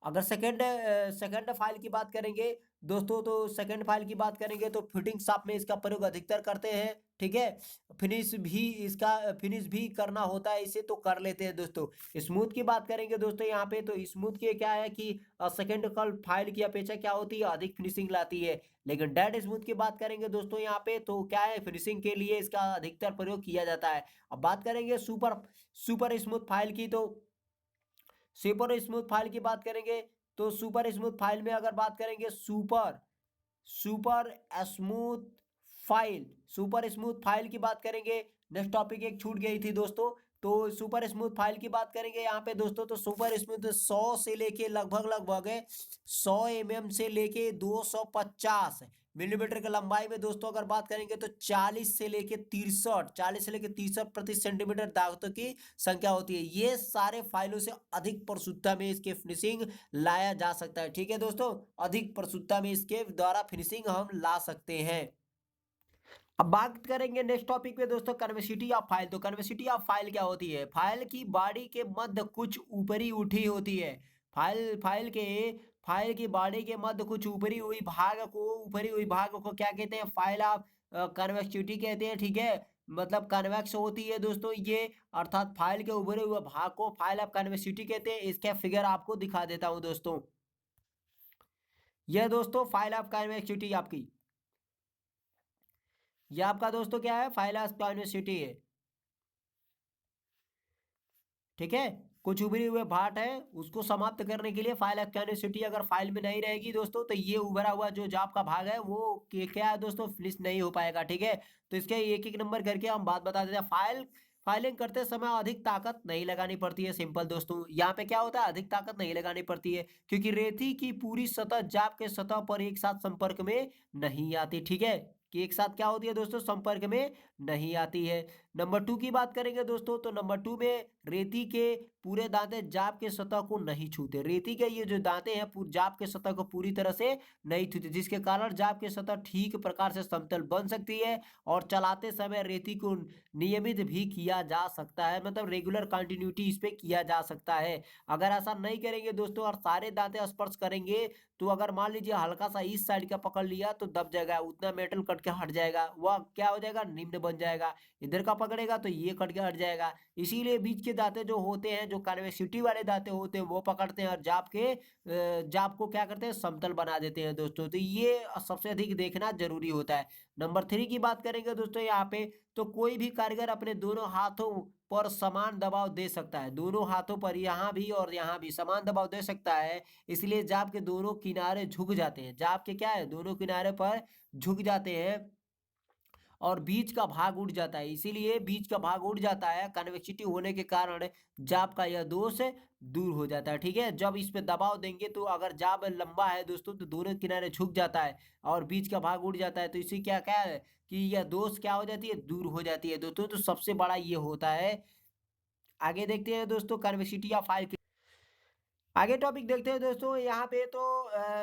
अगर सेकंड फाइल की बात करेंगे दोस्तों, तो सेकंड फाइल की बात करेंगे तो फिटिंग शॉप में इसका प्रयोग अधिकतर करते हैं। ठीक है, फिनिश भी करना होता है इसे, तो कर लेते हैं दोस्तों। स्मूथ की बात करेंगे दोस्तों यहाँ पे, तो स्मूथ की क्या है कि सेकंड कल फाइल की अपेक्षा क्या होती है, अधिक फिनिशिंग लाती है। लेकिन डेड स्मूथ की बात करेंगे दोस्तों यहाँ पे, तो क्या है, फिनिशिंग के लिए इसका अधिकतर प्रयोग किया जाता है। अब बात करेंगे सुपर सुपर स्मूथ फाइल की, तो सुपर स्मूथ फाइल की बात करेंगे तो सुपर स्मूथ फाइल में अगर बात करेंगे super super smooth super smooth file की बात करेंगे। नेक्स्ट टॉपिक एक छूट गई थी दोस्तों, तो सुपर स्मूथ फाइल की बात करेंगे यहाँ पे दोस्तों, तो सुपर स्मूथ 100 से लेके लगभग लगभग 100 mm से लेके 250 मिलीमीटर की लंबाई में दोस्तों अगर बात करेंगे तो 40 से लेके 63 प्रति सेंटीमीटर दांतों की संख्या होती है। ये सारे फाइलों से अधिक प्रशुद्धता में इसके फिनिशिंग लाया जा सकता है। ठीक है दोस्तों, अधिक प्रशुद्धता में इसके द्वारा फिनिशिंग हम ला सकते हैं। अब बात करेंगे नेक्स्ट टॉपिक पे दोस्तों, कन्वेक्सिटी ऑफ फाइल। तो कन्वेक्सिटी ऑफ फाइल क्या होती है, फाइल की बॉडी के मध्य कुछ ऊपरी उठी होती है। फाइल की बॉडी के मध्य कुछ ऊपरी हुई भाग को क्या कहते हैं, फाइल ऑफ कन्वेक्सिटी कहते हैं। ठीक है, मतलब कन्वेक्स होती है दोस्तों ये, अर्थात फाइल के ऊपरी हुए भाग को फाइल ऑफ कन्वेक्सिटी कहते हैं। इसका फिगर आपको दिखा देता हूं दोस्तों, यह दोस्तों फाइल ऑफ कन्वेक्सिटी आपकी, ये आपका दोस्तों क्या है, फाइल ऑफ कन्वेक्सिटी है। ठीक है, कुछ उभरी हुए भाट है, उसको समाप्त करने के लिए फाइल ऑफ कन्वेक्सिटी अगर फाइल में नहीं रहेगी दोस्तों, तो ये उभरा हुआ जो जाप का भाग है वो क्या है दोस्तों, फिनिश नहीं हो पाएगा। ठीक है, तो इसके एक एक नंबर करके हम बात बता देते हैं। फाइलिंग करते समय अधिक ताकत नहीं लगानी पड़ती है। सिंपल दोस्तों, यहाँ पे क्या होता है, अधिक ताकत नहीं लगानी पड़ती है, क्योंकि रेती की पूरी सतह जाप के सतह पर एक साथ संपर्क में नहीं आती। ठीक है, कि एक साथ क्या होती है दोस्तों, संपर्क में नहीं आती है। नंबर 2 की बात करेंगे दोस्तों, तो नंबर 2 में रेती के पूरे दांते जाप के सतह को नहीं छूते। रेती के ये जो दांते हैं जाप के सतह को पूरी तरह से नहीं छूते, जिसके कारण जाप के सतह ठीक प्रकार से समतल बन सकती है और चलाते समय रेती को नियमित भी किया जा सकता है, मतलब रेगुलर कंटिन्यूटी इस पे किया जा सकता है। अगर ऐसा नहीं करेंगे दोस्तों और सारे दांते स्पर्श करेंगे, तो अगर मान लीजिए हल्का सा इस साइड का पकड़ लिया तो दब जाएगा, उतना मेटल कट के हट जाएगा, वह क्या हो जाएगा, निम्न बन जाएगा। इधर का पकड़ेगा तो ये कट के हट जाएगा। इसीलिए बीच के दांते जो होते हैं, जो कन्वेक्सिटी वाले दांते होते हैं, वो पकड़ते हैं और जाप को क्या करते हैं, समतल बना देते हैं दोस्तों। तो ये सबसे अधिक देखना जरूरी होता है। नंबर 3 की बात करेंगे दोस्तों यहाँ पे, तो कोई भी कारीगर अपने दोनों हाथों पर समान दबाव दे सकता है। दोनों हाथों पर, यहाँ भी और यहाँ भी समान दबाव दे सकता है। इसलिए जाप के दोनों किनारे झुक जाते हैं। जाप के क्या है, दोनों किनारे पर झुक जाते हैं और बीच का भाग उठ जाता है। इसीलिए बीच का भाग उठ जाता है, कन्वेक्सिटी होने के कारण जाप का यह दोष दूर हो जाता है। ठीक है, जब इस पे दबाव देंगे तो अगर जाप लंबा है दोस्तों, तो दोनों किनारे झुक जाता है और बीच का भाग उठ जाता है, तो इसी क्या क्या है कि यह दोष क्या हो जाती है, दूर हो जाती है दोस्तों। तो सबसे बड़ा ये होता है। आगे देखते हैं दोस्तों, कन्वेक्सिटी ऑफ फाइल। आगे टॉपिक देखते हैं दोस्तों, यहाँ पे तो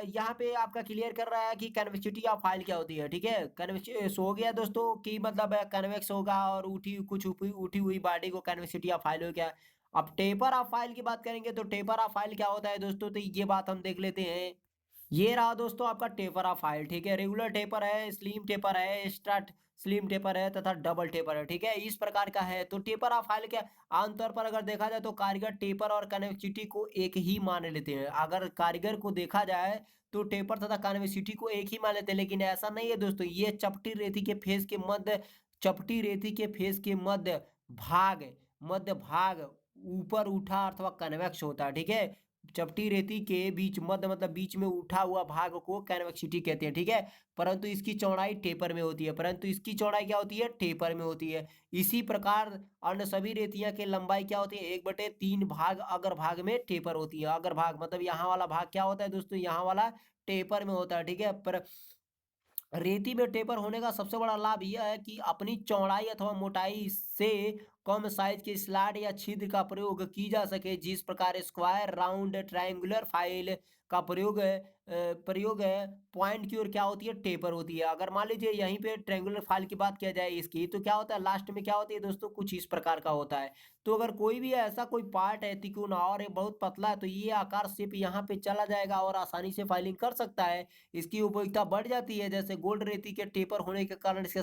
यहाँ पे आपका क्लियर कर रहा है कि कन्वेक्सिटी ऑफ फाइल क्या होती है। ठीक है, कन्वेक्स हो गया दोस्तों कि मतलब कन्वेक्स होगा और उठी हुई बॉडी को कन्वेक्सिटी ऑफ फाइल हो गया। अब टेपर ऑफ फाइल की बात करेंगे, तो टेपर ऑफ फाइल क्या होता है दोस्तों, तो ये बात हम देख लेते हैं। ये रहा दोस्तों आपका टेपर ऑफ फाइल। ठीक है, रेगुलर टेपर है, स्लिम टेपर है, एक्स्ट्रा स्लिम टेपर है तथा डबल टेपर है। ठीक है, इस प्रकार का है। तो टेपर ऑफ फाइल क्या, आमतौर पर अगर देखा जाए तो कारीगर टेपर और कन्वेक्सिटी को एक ही मान लेते हैं। अगर कारीगर को देखा जाए तो टेपर तथा कन्वेक्सिटी को एक ही मान लेते हैं, लेकिन ऐसा नहीं है दोस्तों। ये चपटी रेती के फेस के मध्य भाग ऊपर उठा अथवा कन्वेक्स होता है। ठीक है, चपटी रेती के बीच मध्य मतलब बीच में उठा हुआ भाग को कन्वेक्सिटी कहते हैं। ठीक है, परंतु इसकी चौड़ाई टेपर में होती है, टेपर में होती है। इसी प्रकार अन्य सभी रेतियां की लंबाई क्या होती है, 1/3 भाग अग्र भाग में टेपर होती है। अग्र भाग मतलब यहाँ वाला भाग क्या होता है दोस्तों, यहाँ वाला टेपर में होता है। ठीक है, पर रेती में टेपर होने का सबसे बड़ा लाभ यह है कि अपनी चौड़ाई अथवा मोटाई से कम साइज के स्लॉट या छिद्र का प्रयोग की जा सके। जिस प्रकार स्क्वायर, राउंड, ट्रायंगुलर फाइल का प्रयोग है पॉइंट की ओर क्या होती है, टेपर होती है। अगर मान लीजिए यहीं पे ट्रायंगुलर फाइल की बात किया जाए इसकी, तो क्या होता है लास्ट में क्या होती है दोस्तों, कुछ इस प्रकार का होता है। तो अगर कोई भी ऐसा कोई पार्ट है तिकोन और ये बहुत पतला है, तो ये आकार शेप यहाँ पे चला जाएगा और आसानी से फाइलिंग कर सकता है। इसकी उपयोगिता बढ़ जाती है, जैसे गोल्ड रेती के टेपर होने के कारण इसके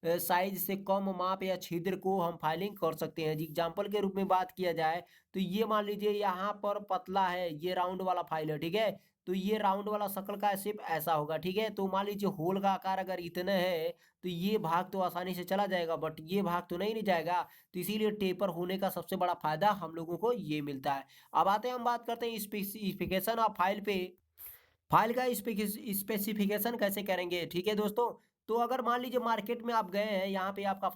साइज से कम माप या छिद्र को हम फाइलिंग कर सकते हैं। एग्जाम्पल के रूप में बात किया जाए तो ये मान लीजिए यहाँ पर पतला है, ये राउंड वाला फाइल है, ठीक है। तो ये राउंड वाला शक्ल का शेप ऐसा होगा, ठीक है। तो मान लीजिए होल का आकार अगर इतना है तो ये भाग तो आसानी से चला जाएगा, बट ये भाग तो नहीं जाएगा। तो इसीलिए टेपर होने का सबसे बड़ा फायदा हम लोगों को ये मिलता है। अब आते हैं, हम बात करते हैं स्पेसिफिकेशन ऑफ फाइल पे। फाइल का स्पेसिफिकेशन कैसे करेंगे, ठीक है दोस्तों। तो अगर मान लीजिए मार्केट में आप गए हैं, यहाँ पे आपका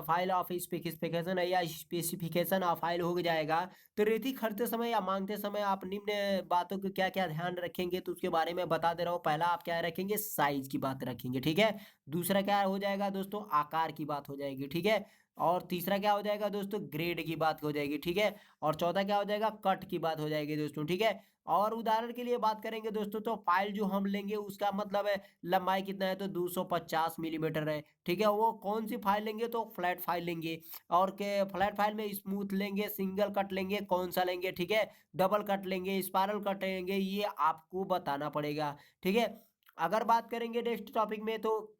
फाइल ऑफ स्पेसिफिकेशन है या स्पेसिफिकेशन ऑफ फाइल हो जाएगा। तो रेती खरीदते समय या मांगते समय आप निम्न बातों को क्या क्या ध्यान रखेंगे, तो उसके बारे में बता दे रहा हूँ। पहला आप क्या रखेंगे, साइज की बात रखेंगे, ठीक है। दूसरा क्या हो जाएगा दोस्तों, आकार की बात हो जाएगी, ठीक है। और तीसरा क्या हो जाएगा दोस्तों, ग्रेड की बात हो जाएगी, ठीक है। और चौथा क्या हो जाएगा, कट की बात हो जाएगी दोस्तों, ठीक है। और उदाहरण के लिए बात करेंगे दोस्तों, तो फाइल जो हम लेंगे उसका मतलब है लंबाई कितना है, तो 250 मिलीमीटर है, ठीक है। वो कौन सी फाइल लेंगे, तो फ्लैट फाइल लेंगे। और के फ्लैट फाइल में स्मूथ लेंगे, सिंगल कट लेंगे, कौन सा लेंगे, ठीक है। डबल कट लेंगे, स्पाइरल कट लेंगे, ये आपको बताना पड़ेगा, ठीक है। अगर बात करेंगे नेक्स्ट टॉपिक में, तो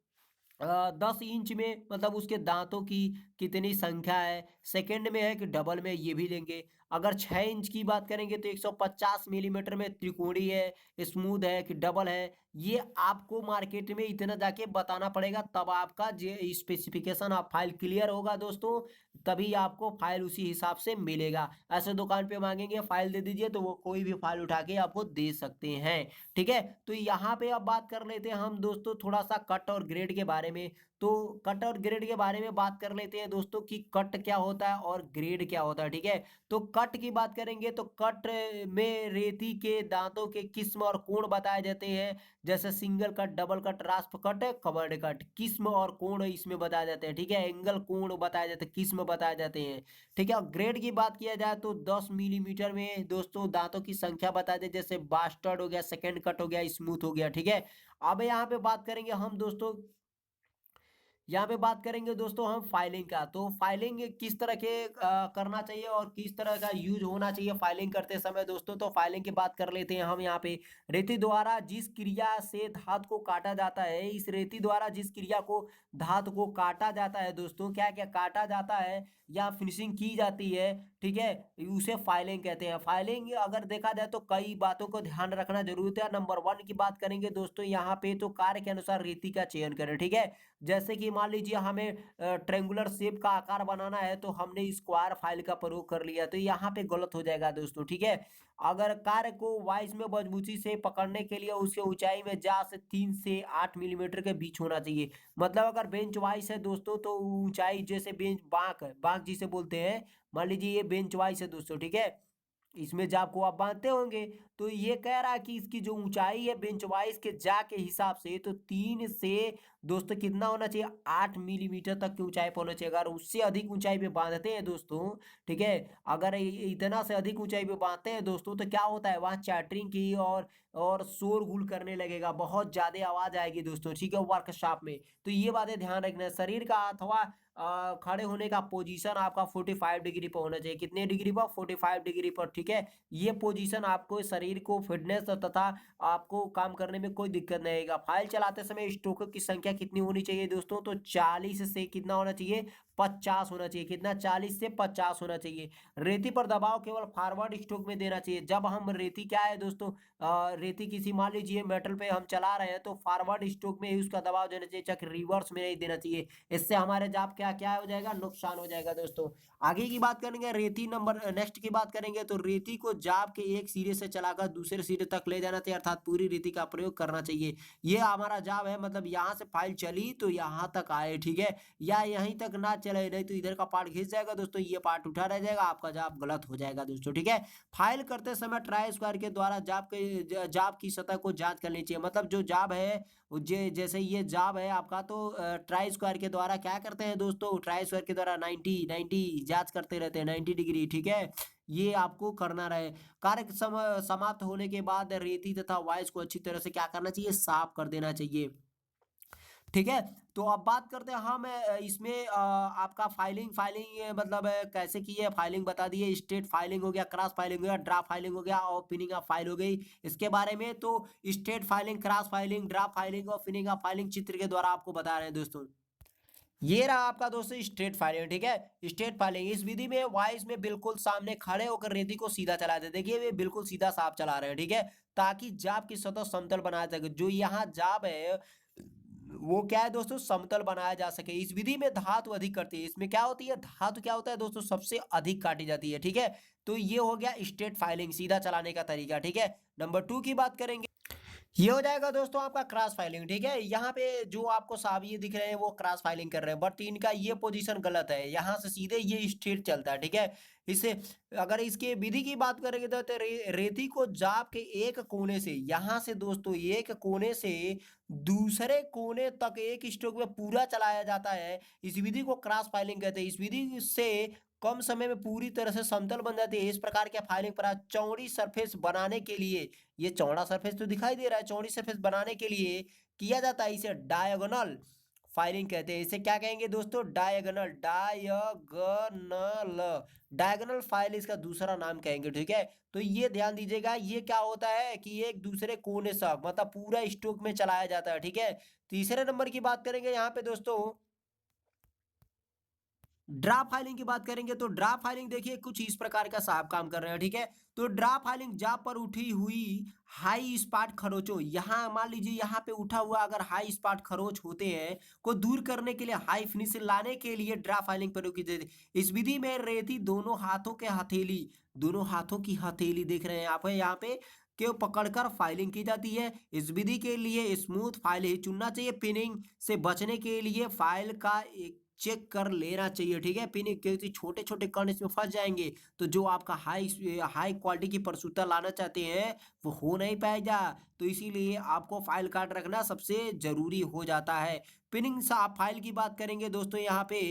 10 इंच में मतलब उसके दांतों की कितनी संख्या है, सेकंड में है कि डबल में, ये भी लेंगे। अगर 6 इंच की बात करेंगे तो 150 मिलीमीटर में त्रिकोणीय है, स्मूथ है कि डबल है, ये आपको मार्केट में इतना जाके बताना पड़ेगा, तब आपका जे स्पेसिफिकेशन ऑफ फाइल क्लियर होगा दोस्तों। तभी आपको फाइल उसी हिसाब से मिलेगा। ऐसे दुकान पे मांगेंगे फाइल दे दीजिए, तो वो कोई भी फाइल उठा के आपको दे सकते हैं, ठीक है। तो यहाँ पे अब बात कर लेते हैं हम दोस्तों थोड़ा सा कट और ग्रेड के बारे में। तो कट और ग्रेड के बारे में बात कर लेते हैं दोस्तों कि कट क्या होता है और ग्रेड क्या होता है, ठीक है। तो कट की बात करेंगे तो कट में रेती के दांतों के किस्म और कोण बताए जाते हैं, जैसे single cut, double cut, रास्प cut, covered cut. किस्म और कोण इसमें बताए जाते हैं, ठीक है। एंगल, कोण बताए जाते हैं, किस्म बताए जाते हैं, ठीक है। और ग्रेड की बात किया जाए तो 10 मिलीमीटर में दोस्तों दांतों की संख्या बताए जाते, जैसे बास्टर्ड हो गया, सेकेंड कट हो गया, स्मूथ हो गया, ठीक है। अब यहाँ पे बात करेंगे हम दोस्तों, यहाँ पे बात करेंगे दोस्तों हम फाइलिंग का। तो फाइलिंग किस तरह के करना चाहिए और किस तरह का यूज होना चाहिए फाइलिंग करते समय दोस्तों, तो फाइलिंग की बात कर लेते हैं हम यहाँ पे। रेती द्वारा जिस क्रिया से धातु को काटा जाता है, इस रेती द्वारा जिस क्रिया को धातु को काटा जाता है दोस्तों, क्या क्या काटा जाता है या फिनिशिंग की जाती है, ठीक है, उसे फाइलिंग कहते हैं। फाइलिंग अगर देखा जाए तो कई बातों को ध्यान रखना जरूरत है। नंबर 1 की बात करेंगे दोस्तों यहाँ पे, तो कार्य के अनुसार रेती का चयन करें, ठीक है। जैसे कि मान लीजिए हमें ट्रेंगुलर शेप का आकार बनाना है, तो हमने स्क्वायर फाइल का प्रयोग कर लिया, तो यहाँ पे गलत हो जाएगा दोस्तों, ठीक है। अगर कार्य को वाइस में मजबूती से पकड़ने के लिए उसके ऊंचाई में जा से 3 से 8 मिलीमीटर के बीच होना चाहिए। मतलब अगर बेंच वाइस है दोस्तों, तो ऊंचाई जैसे बेंच बांक है, बांक जिसे बोलते हैं, मान लीजिए ये बेंच वाइस है दोस्तों, ठीक है। इसमें जाब को आप बांधते होंगे। तो ये कह रहा है कि इसकी जो ऊंचाई है बेंच वाइज के जा के हिसाब से, तो 3 से दोस्तों कितना होना चाहिए, 8 मिलीमीटर तक की ऊंचाई पर होना चाहिए। अगर उससे अधिक ऊंचाई पे बांधते हैं दोस्तों, ठीक है, अगर इतना से अधिक ऊंचाई पे बांधते हैं दोस्तों, तो क्या होता है वहाँ चैटरिंग की और शोरगुल करने लगेगा, बहुत ज्यादा आवाज आएगी दोस्तों, ठीक है, वर्कशॉप में। तो ये बातें ध्यान रखना है। शरीर का अथवा खड़े होने का पोजीशन आपका 45 डिग्री पर होना चाहिए। कितने डिग्री पर, 45 डिग्री पर, ठीक है। ये पोजीशन आपको शरीर को फिटनेस तथा आपको काम करने में कोई दिक्कत नहीं आएगा। फाइल चलाते समय स्ट्रोक की संख्या कितनी होनी चाहिए दोस्तों, तो 40 से कितना होना चाहिए, 50 होना चाहिए। कितना, 40 से 50 होना चाहिए। रेती पर दबाव केवल फॉरवर्ड स्ट्रोक में देना चाहिए। जब हम रेती क्या है दोस्तों, रेती किसी मान लीजिए मेटल पे हम चला रहे हैं, तो फॉरवर्ड स्ट्रोक में ही उसका दबाव देना चाहिए, चाहे रिवर्स में नहीं देना चाहिए। इससे हमारे जाप क्या क्या हो जाएगा, नुकसान हो जाएगा दोस्तों। आगे की बात करेंगे, रेती नंबर नेक्स्ट की बात करेंगे, तो रेती को जाप के एक सिरे से चलाकर दूसरे सिरे तक ले जाना चाहिए, अर्थात पूरी रेती का प्रयोग करना चाहिए। ये हमारा जाप है, मतलब यहाँ से फाइल चली तो यहाँ तक आए, ठीक है, या यहीं तक ना चले, नहीं तो इधर का पार्ट घिस जाएगा दोस्तों, ये पार्ट उठा रह जाएगा, आपका जाप गलत हो जाएगा दोस्तों। ठीक है, फाइल करते समय ट्राई स्क्वायर के द्वारा जाप की सतह को जांच करनी चाहिए। मतलब जो जाब है जैसे ये जाब है आपका, तो ट्राई स्क्वायर के द्वारा क्या करते हैं दोस्तों, ट्राई स्क्वायर के द्वारा 90 जांच करते रहते हैं, 90 डिग्री। ठीक है, ये आपको करना रहे। कार्य समाप्त होने के बाद रेती तथा वॉइस को अच्छी तरह से क्या करना चाहिए, साफ कर देना चाहिए। ठीक है, तो अब बात करते हैं हम इसमें आपका फाइलिंग फाइलिंग मतलब कैसे की है, फाइलिंग बता दिए, स्टेट फाइलिंग हो गया, क्रॉस फाइलिंग हो गया, ड्राफ्ट फाइलिंग हो गया और पिनिंग ऑफ फाइल हो गई इसके बारे में। तो state filing, cross filing, draft filing और पिनिंग ऑफ फाइलिंग चित्र के द्वारा आपको बता रहे हैं दोस्तों। ये रहा आपका दोस्तों स्ट्रेट फाइलिंग। ठीक है, स्ट्रेट फाइलिंग इस विधि में वॉइस में बिल्कुल सामने खड़े होकर रेती को सीधा चला दे, देखिए वे बिल्कुल सीधा साफ चला रहे हैं। ठीक है, ताकि जाब की सतह समतल बनाया जा सके। जो यहाँ जाब है वो क्या है दोस्तों, समतल बनाया जा सके। इस विधि में धातु अधिक करती है, इसमें क्या होती है, धातु क्या होता है दोस्तों, सबसे अधिक काटी जाती है। ठीक है, तो ये हो गया स्ट्रेट फाइलिंग, सीधा चलाने का तरीका। ठीक है, नंबर 2 की बात करेंगे, ये हो जाएगा दोस्तों आपका क्रॉस फाइलिंग। ठीक है, यहाँ पे जो आपको साहब ये दिख रहे हैं वो क्रॉस फाइलिंग कर रहे हैं, बट इनका ये पोजीशन गलत है, यहाँ से सीधे ये स्ट्रेट चलता है। ठीक है, इसे अगर इसके विधि की बात करेंगे तो रेती को जाप के एक कोने से, यहाँ से दोस्तों एक कोने से दूसरे कोने तक एक स्ट्रोक में पूरा चलाया जाता है। इस विधि को क्रॉस फाइलिंग कहते हैं। इस विधि से कम समय में पूरी तरह से समतल बन जाती है। इस प्रकार के फाइलिंग पर चौड़ी सरफेस बनाने के लिए, ये चौड़ा सरफेस तो दिखाई दे रहा है, चौड़ी सरफेस बनाने के लिए किया जाता है, इसे डायगोनल फाइलिंग कहते हैं। इसे क्या कहेंगे दोस्तों, डायगोनल, डायगोनल, डायगोनल फाइल इसका दूसरा नाम कहेंगे। ठीक है, तो ये ध्यान दीजिएगा, ये क्या होता है कि एक दूसरे कोने से मतलब पूरा स्ट्रोक में चलाया जाता है। ठीक है, तीसरे नंबर की बात करेंगे यहाँ पे दोस्तों, ड्राफ्ट फाइलिंग की बात करेंगे। तो ड्राफ्ट फाइलिंग देखिए कुछ इस प्रकार का साहब काम कर रहे हैं। ठीक है, तो ड्राफ्ट फाइलिंग जाप पर उठी हुई हाई स्पॉट खरोचों, यहाँ मान लीजिए यहाँ पे उठा हुआ अगर हाई स्पॉट खरोच होते हैं को दूर करने के लिए, हाई फिनिश लाने के लिए ड्राफ्ट फाइलिंग प्रयोग की जाती है। इस विधि में रेती दोनों हाथों के हथेली, दोनों हाथों की हथेली देख रहे हैं आप यहाँ पे, के पकड़कर फाइलिंग की जाती है। इस विधि के लिए स्मूथ फाइल ही चुनना चाहिए। पिनिंग से बचने के लिए फाइल का एक चेक कर लेना चाहिए। ठीक है, पिनिंग क्योंकि छोटे छोटे कण इसमें फंस जाएंगे, तो जो आपका हाई हाई क्वालिटी की प्रस्तुतता लाना चाहते हैं वो हो नहीं पाएगा। तो इसीलिए आपको फाइल कार्ड रखना सबसे जरूरी हो जाता है। पिनिंग से आप फाइल की बात करेंगे दोस्तों यहाँ पे,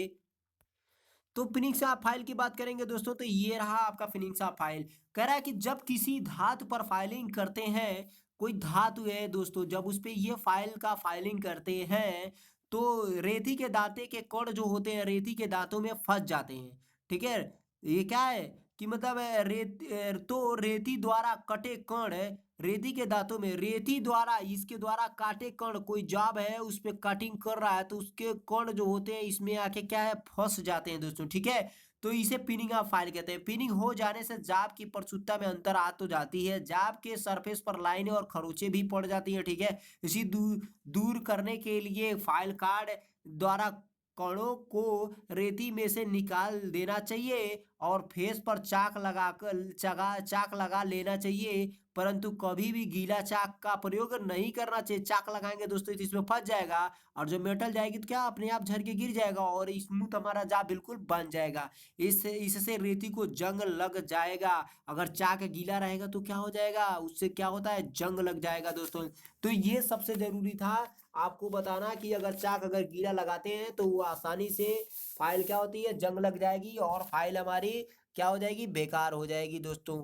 तो फिनिक्स आप फाइल की बात करेंगे दोस्तों, तो ये रहा आपका फिनिक्स आप फाइल। कह रहा है कि जब किसी धातु पर फाइलिंग करते हैं, कोई धातु है दोस्तों, जब उस पे ये फाइल का फाइलिंग करते हैं तो रेती के दांते के कण जो होते हैं रेती के दांतों में फंस जाते हैं। ठीक है, ये क्या है कि मतलब तो रेती द्वारा कटे कण, रेती के दांतों में रेती द्वारा इसके द्वारा काटे कण, कोई जाब है उस पे कटिंग कर रहा है तो उसके कण जो होते हैं इसमें आके क्या है, फंस जाते हैं दोस्तों। ठीक है, तो इसे पिनिंग ऑफ फाइल कहते हैं। पिनिंग हो जाने से जाब की प्रस्तुतता में अंतर आ तो जाती है, जाब के सरफेस पर लाइनें और खरोंचे भी पड़ जाती है। ठीक है, इसी दूर करने के लिए फाइल कार्ड द्वारा कणों को रेती में से निकाल देना चाहिए और फेस पर चाक लगा लेना चाहिए, परंतु कभी भी गीला चाक का प्रयोग नहीं करना चाहिए। चाक लगाएंगे दोस्तों तो इसमें फंस जाएगा और जो मेटल जाएगी तो क्या अपने आप झर के गिर जाएगा और स्मूथ हमारा जाब बिल्कुल बन जाएगा। इससे रेती को जंग लग जाएगा। अगर चाक गीला रहेगा तो क्या हो जाएगा, उससे क्या होता है, जंग लग जाएगा दोस्तों। तो ये सबसे जरूरी था आपको बताना कि अगर चाक अगर गीला लगाते हैं तो वो आसानी से फाइल क्या होती है, जंग लग जाएगी और फाइल हमारी क्या हो जाएगी, बेकार हो जाएगी दोस्तों।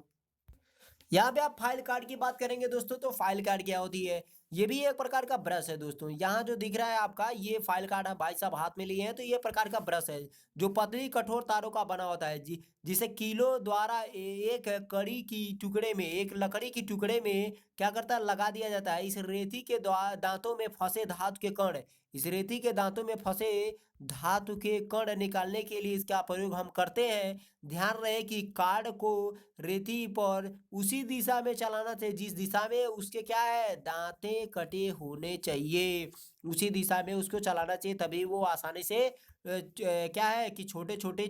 यहाँ पे आप फाइल कार्ड की बात करेंगे दोस्तों, तो फाइल कार्ड क्या होती है, ये भी एक प्रकार का ब्रश है दोस्तों। यहाँ जो दिख रहा है आपका ये फाइल कार्ड है, भाई साहब हाथ में लिए हैं, तो ये प्रकार का ब्रश है जो पतली कठोर तारों का बना होता है जिसे कीलों द्वारा एक कड़ी की टुकड़े में, एक लकड़ी की टुकड़े में क्या करता है, लगा दिया जाता है। इस रेती के दांतों में फंसे धातु के कण, इस रेती के दांतों में फंसे धातु के कण निकालने के लिए इसका प्रयोग हम करते हैं। ध्यान रहे कि कार्ड को रेती पर उसी दिशा में चलाना चाहिए जिस दिशा में उसके क्या है, दांते कटे होने चाहिए, उसी दिशा में उसको चलाना चाहिए, तभी वो आसानी से क्या है कि छोटे छोटे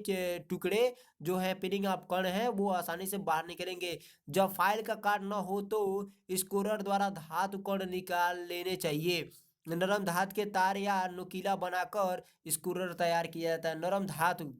टुकड़े जो है पिनिंग ऑफ कण है वो आसानी से बाहर निकलेंगे। जब फाइल का कार्ड न हो तो स्कोरर द्वारा धातु कण निकाल लेने चाहिए। नरम धातु के तार या नुकीला बनाकर स्क्रूर तैयार किया जाता है। नरम धातु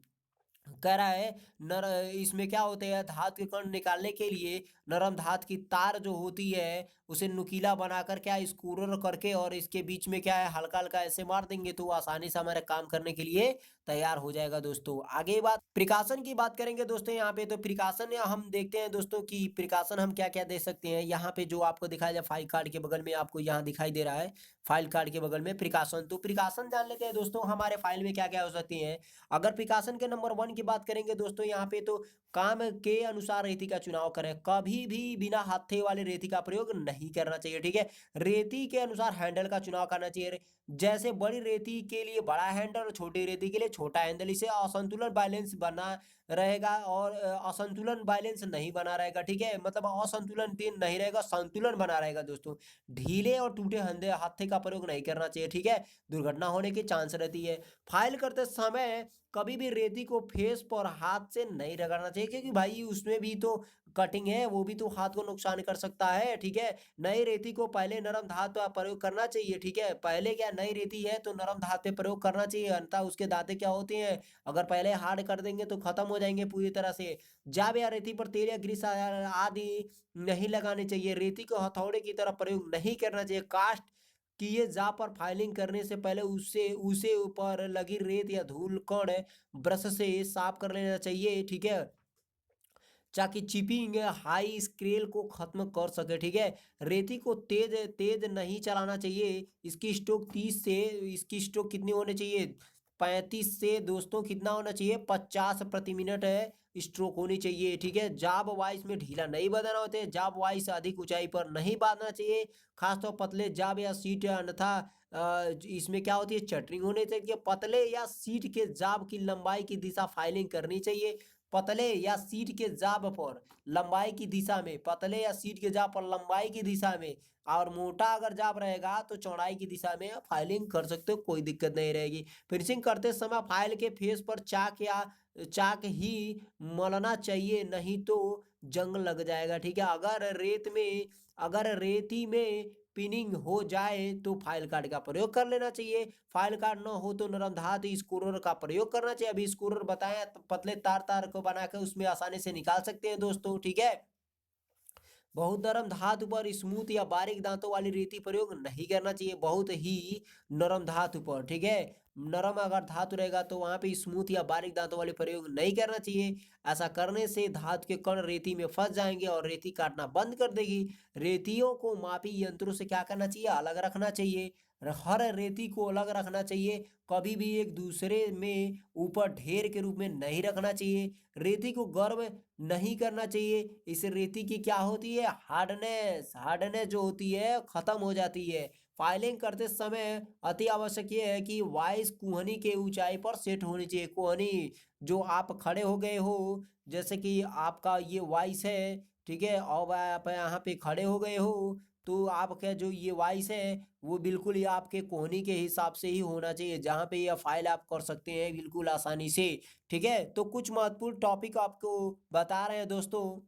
कह रहा है नर इसमें क्या होते हैं, धातु के कण निकालने के लिए नरम धातु की तार जो होती है उसे नुकीला बनाकर क्या स्क्रूर करके और इसके बीच में क्या है हल्का हल्का ऐसे मार देंगे तो वो आसानी से हमारे काम करने के लिए तैयार हो जाएगा दोस्तों। आगे बात प्रिकॉशन की बात करेंगे दोस्तों यहाँ पे। तो प्रिकॉशन हम देखते हैं दोस्तों कि प्रिकॉशन हम क्या क्या दे सकते हैं। यहाँ पे जो आपको दिखाया जाए फाइल कार्ड के बगल में आपको यहाँ दिखाई दे रहा है, फाइल कार्ड के बगल में प्रिकॉशन। तो प्रिकॉशन जान लेते हैं दोस्तों हमारे फाइल में क्या क्या हो सकती है। अगर प्रिकॉशन के नंबर 1 की बात करेंगे दोस्तों यहाँ पे, तो काम के अनुसार रेती का चुनाव करें। कभी भी बिना हाथे वाले रेती का प्रयोग नहीं करना चाहिए, ठीक है। रेती के अनुसार हैंडल का चुनाव करना चाहिए। जैसे बड़ी रेती के लिए बड़ा हैंडल और छोटी रेती के लिए छोटा हैंडल। इसे असंतुलन बैलेंस बना रहेगा और असंतुलन बैलेंस नहीं बना रहेगा, ठीक है। मतलब असंतुलन तीन नहीं रहेगा, संतुलन बना रहेगा दोस्तों। ढीले और टूटे हंधे हाथे का प्रयोग नहीं करना चाहिए, ठीक है। दुर्घटना होने की चांस रहती है। फाइल करते समय कभी भी रेती को फेस पर हाथ से नहीं रगड़ना चाहिए, क्योंकि भाई उसमें भी तो कटिंग है, वो भी तो हाथ को नुकसान कर सकता है, ठीक है। नई रेती को पहले नरम धातु का प्रयोग करना चाहिए, ठीक है। पहले क्या नई रेती है तो नरम धातु पे प्रयोग करना चाहिए, अन्यथा उसके दांते क्या होते हैं, अगर पहले हार्ड कर देंगे तो खत्म हो जाएंगे पूरी तरह से। जाब या रेती पर तेल या ग्रीस आदि नहीं लगानी चाहिए। रेती को हथौड़े की तरह प्रयोग नहीं करना चाहिए। कास्ट किए जा पर फाइलिंग करने से पहले उससे उसे ऊपर लगी रेत या धूल कण ब्रश से साफ कर लेना चाहिए, ठीक है, ताकि चिपिंग हाई स्केल को खत्म कर सके, ठीक है। रेती को तेज तेज नहीं चलाना चाहिए। इसकी स्ट्रोक 30 से, इसकी स्ट्रोक कितनी होनी चाहिए, 35 से दोस्तों कितना होना चाहिए, 50 प्रति मिनट है स्ट्रोक होनी चाहिए, ठीक है। जाब वाइस में ढीला नहीं बदलना होते हैं। जाब वाइस अधिक ऊंचाई पर नहीं बांधना चाहिए, खासतौर पतले जाब या सीट, अन्यथा इसमें क्या होती है चटरिंग होनी चाहिए। पतले या सीट के जाब की लंबाई की दिशा फाइलिंग करनी चाहिए। पतले या सीट के जाब पर लंबाई की दिशा में, पतले या सीट के जाब पर लंबाई की दिशा में, और मोटा अगर जाब रहेगा तो चौड़ाई की दिशा में फाइलिंग कर सकते हो, कोई दिक्कत नहीं रहेगी। फिनिशिंग करते समय फाइल के फेस पर चाक या चाक ही मलना चाहिए, नहीं तो जंग लग जाएगा, ठीक है। अगर रेती में पिनिंग हो जाए तो फाइल कार्ड का प्रयोग कर लेना चाहिए। फाइल कार्ड न हो तो नरम धातु स्क्रूर का प्रयोग करना चाहिए। अभी स्क्रूर बताया तो पतले तार तार को बनाकर उसमें आसानी से निकाल सकते हैं दोस्तों, ठीक है। बहुत नरम धातु पर स्मूथ या बारीक दांतों वाली रेती प्रयोग नहीं करना चाहिए, बहुत ही नरम धातु पर, ठीक है। नरम अगर धातु रहेगा तो वहां पे स्मूथ या बारीक दांतों वाले प्रयोग नहीं करना चाहिए। ऐसा करने से धातु के कण रेती में फंस जाएंगे और रेती काटना बंद कर देगी। रेतियों को मापी यंत्रों से क्या करना चाहिए, अलग रखना चाहिए। हर रेती को अलग रखना चाहिए, कभी भी एक दूसरे में ऊपर ढेर के रूप में नहीं रखना चाहिए। रेती को गर्म नहीं करना चाहिए, इससे रेती की क्या होती है, हार्डनेस, हार्डनेस जो होती है खत्म हो जाती है। फाइलिंग करते समय अति आवश्यक ये है कि वाइस कुहनी के ऊंचाई पर सेट होनी चाहिए। कुहनी जो आप खड़े हो गए हो, जैसे कि आपका ये वाइस है, ठीक है, और आप यहाँ पे खड़े हो गए हो, तो आपका जो ये वाइस है वो बिल्कुल ही आपके कोहनी के हिसाब से ही होना चाहिए, जहाँ पे यह फाइल आप कर सकते हैं बिल्कुल आसानी से, ठीक है। तो कुछ महत्वपूर्ण टॉपिक आपको बता रहे हैं दोस्तों।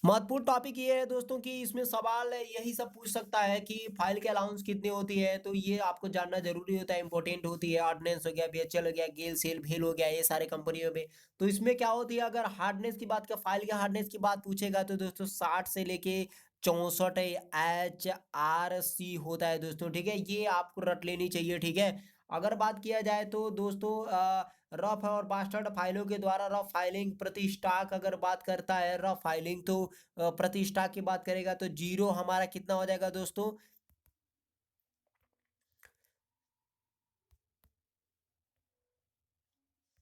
महत्वपूर्ण टॉपिक ये है दोस्तों कि इसमें सवाल यही सब पूछ सकता है कि फाइल की अलाउंस कितनी होती है, तो ये आपको जानना जरूरी होता है, इंपॉर्टेंट होती है। ऑर्डिनेंस हो गया, बीएचएल हो गया, गेल सेल भेल हो गया, ये सारे कंपनियों में। तो इसमें क्या होती है, अगर हार्डनेस की बात, फाइल के हार्डनेस की बात पूछेगा तो दोस्तों 60 से लेके 64 HRC होता है दोस्तों, ठीक है। ये आपको रट लेनी चाहिए, ठीक है। अगर बात किया जाए तो दोस्तों रफ और बास्टर्ड फाइलों के द्वारा रफ फाइलिंग प्रति स्टॉक अगर बात करता है, रफ फाइलिंग तो प्रति स्टॉक की बात करेगा तो जीरो हमारा कितना हो जाएगा दोस्तों,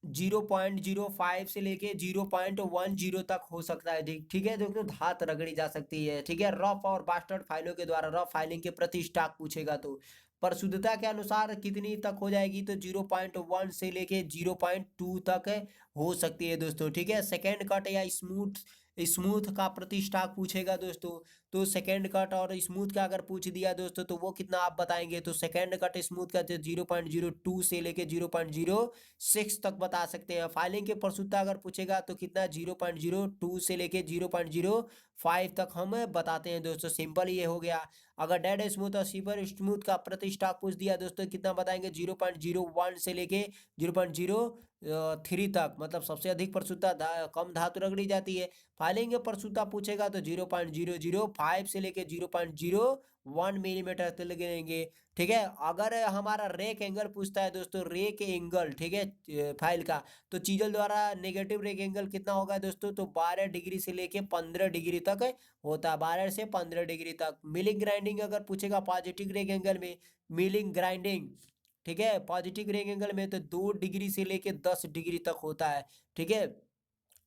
0.05 से लेके 0.10 तक हो सकता है, ठीक है दोस्तों। धात रगड़ी जा सकती है, ठीक है। रफ और बास्टर्ड फाइलों के द्वारा रफ फाइलिंग के प्रति स्टॉक पूछेगा तो पर शुद्धता के अनुसार कितनी तक हो जाएगी, तो 0.1 से लेके 0.2 तक हो सकती है दोस्तों, ठीक है। सेकेंड कट या स्मूथ स्मूथ का प्रतिष्ठाक पूछेगा दोस्तों, तो सेकेंड कट और स्मूथ का अगर पूछ दिया दोस्तों तो वो कितना आप बताएंगे। तो सेकेंड कट स्मूथ का 0.02 से लेके 0.06 तक बता सकते हैं। फाइलिंग के प्रस्तुतता अगर पूछेगा तो कितना 0.02 से लेके 0.05 तक हम बताते हैं दोस्तों। सिंपल ये हो गया। अगर डेड स्मूथ और सुपर स्मूथ का प्रतिष्ठाक पूछ दिया दोस्तों कितना बताएंगे 0.01 से लेके 0.03 तक, मतलब सबसे अधिक प्रस्तुतता कम धातु रगड़ी जाती है। फाइलिंग के प्रस्तुतता पूछेगा तो 0.005 से लेके 0.01 मिलीमीटर तक लगेंगे। ठीक है। अगर हमारा रेक एंगल पूछता है दोस्तों, रेक एंगल, ठीक है, फाइल का, तो चीजल द्वारा नेगेटिव रेक एंगल कितना होगा दोस्तों, तो 12 डिग्री से लेके 15 डिग्री तक होता है, 12 से 15 डिग्री तक। मिलिंग ग्राइंडिंग अगर पूछेगा पॉजिटिव रेक एंगल में, मिलिंग ग्राइंडिंग, ठीक है, पॉजिटिव रेक एंगल में तो 2 डिग्री से लेके 10 डिग्री तक होता है। ठीक है।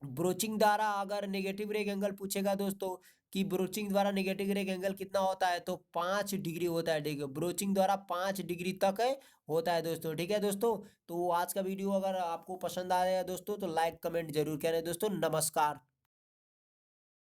ब्रोचिंग द्वारा अगर नेगेटिव रेक एंगल पूछेगा दोस्तों कि ब्रोचिंग द्वारा नेगेटिव रेक एंगल कितना होता है, तो 5 डिग्री होता है। ठीक है, ब्रोचिंग द्वारा 5 डिग्री तक होता है दोस्तों। ठीक है दोस्तों, तो आज का वीडियो अगर आपको पसंद आया दोस्तों तो लाइक कमेंट जरूर करें दोस्तों। नमस्कार।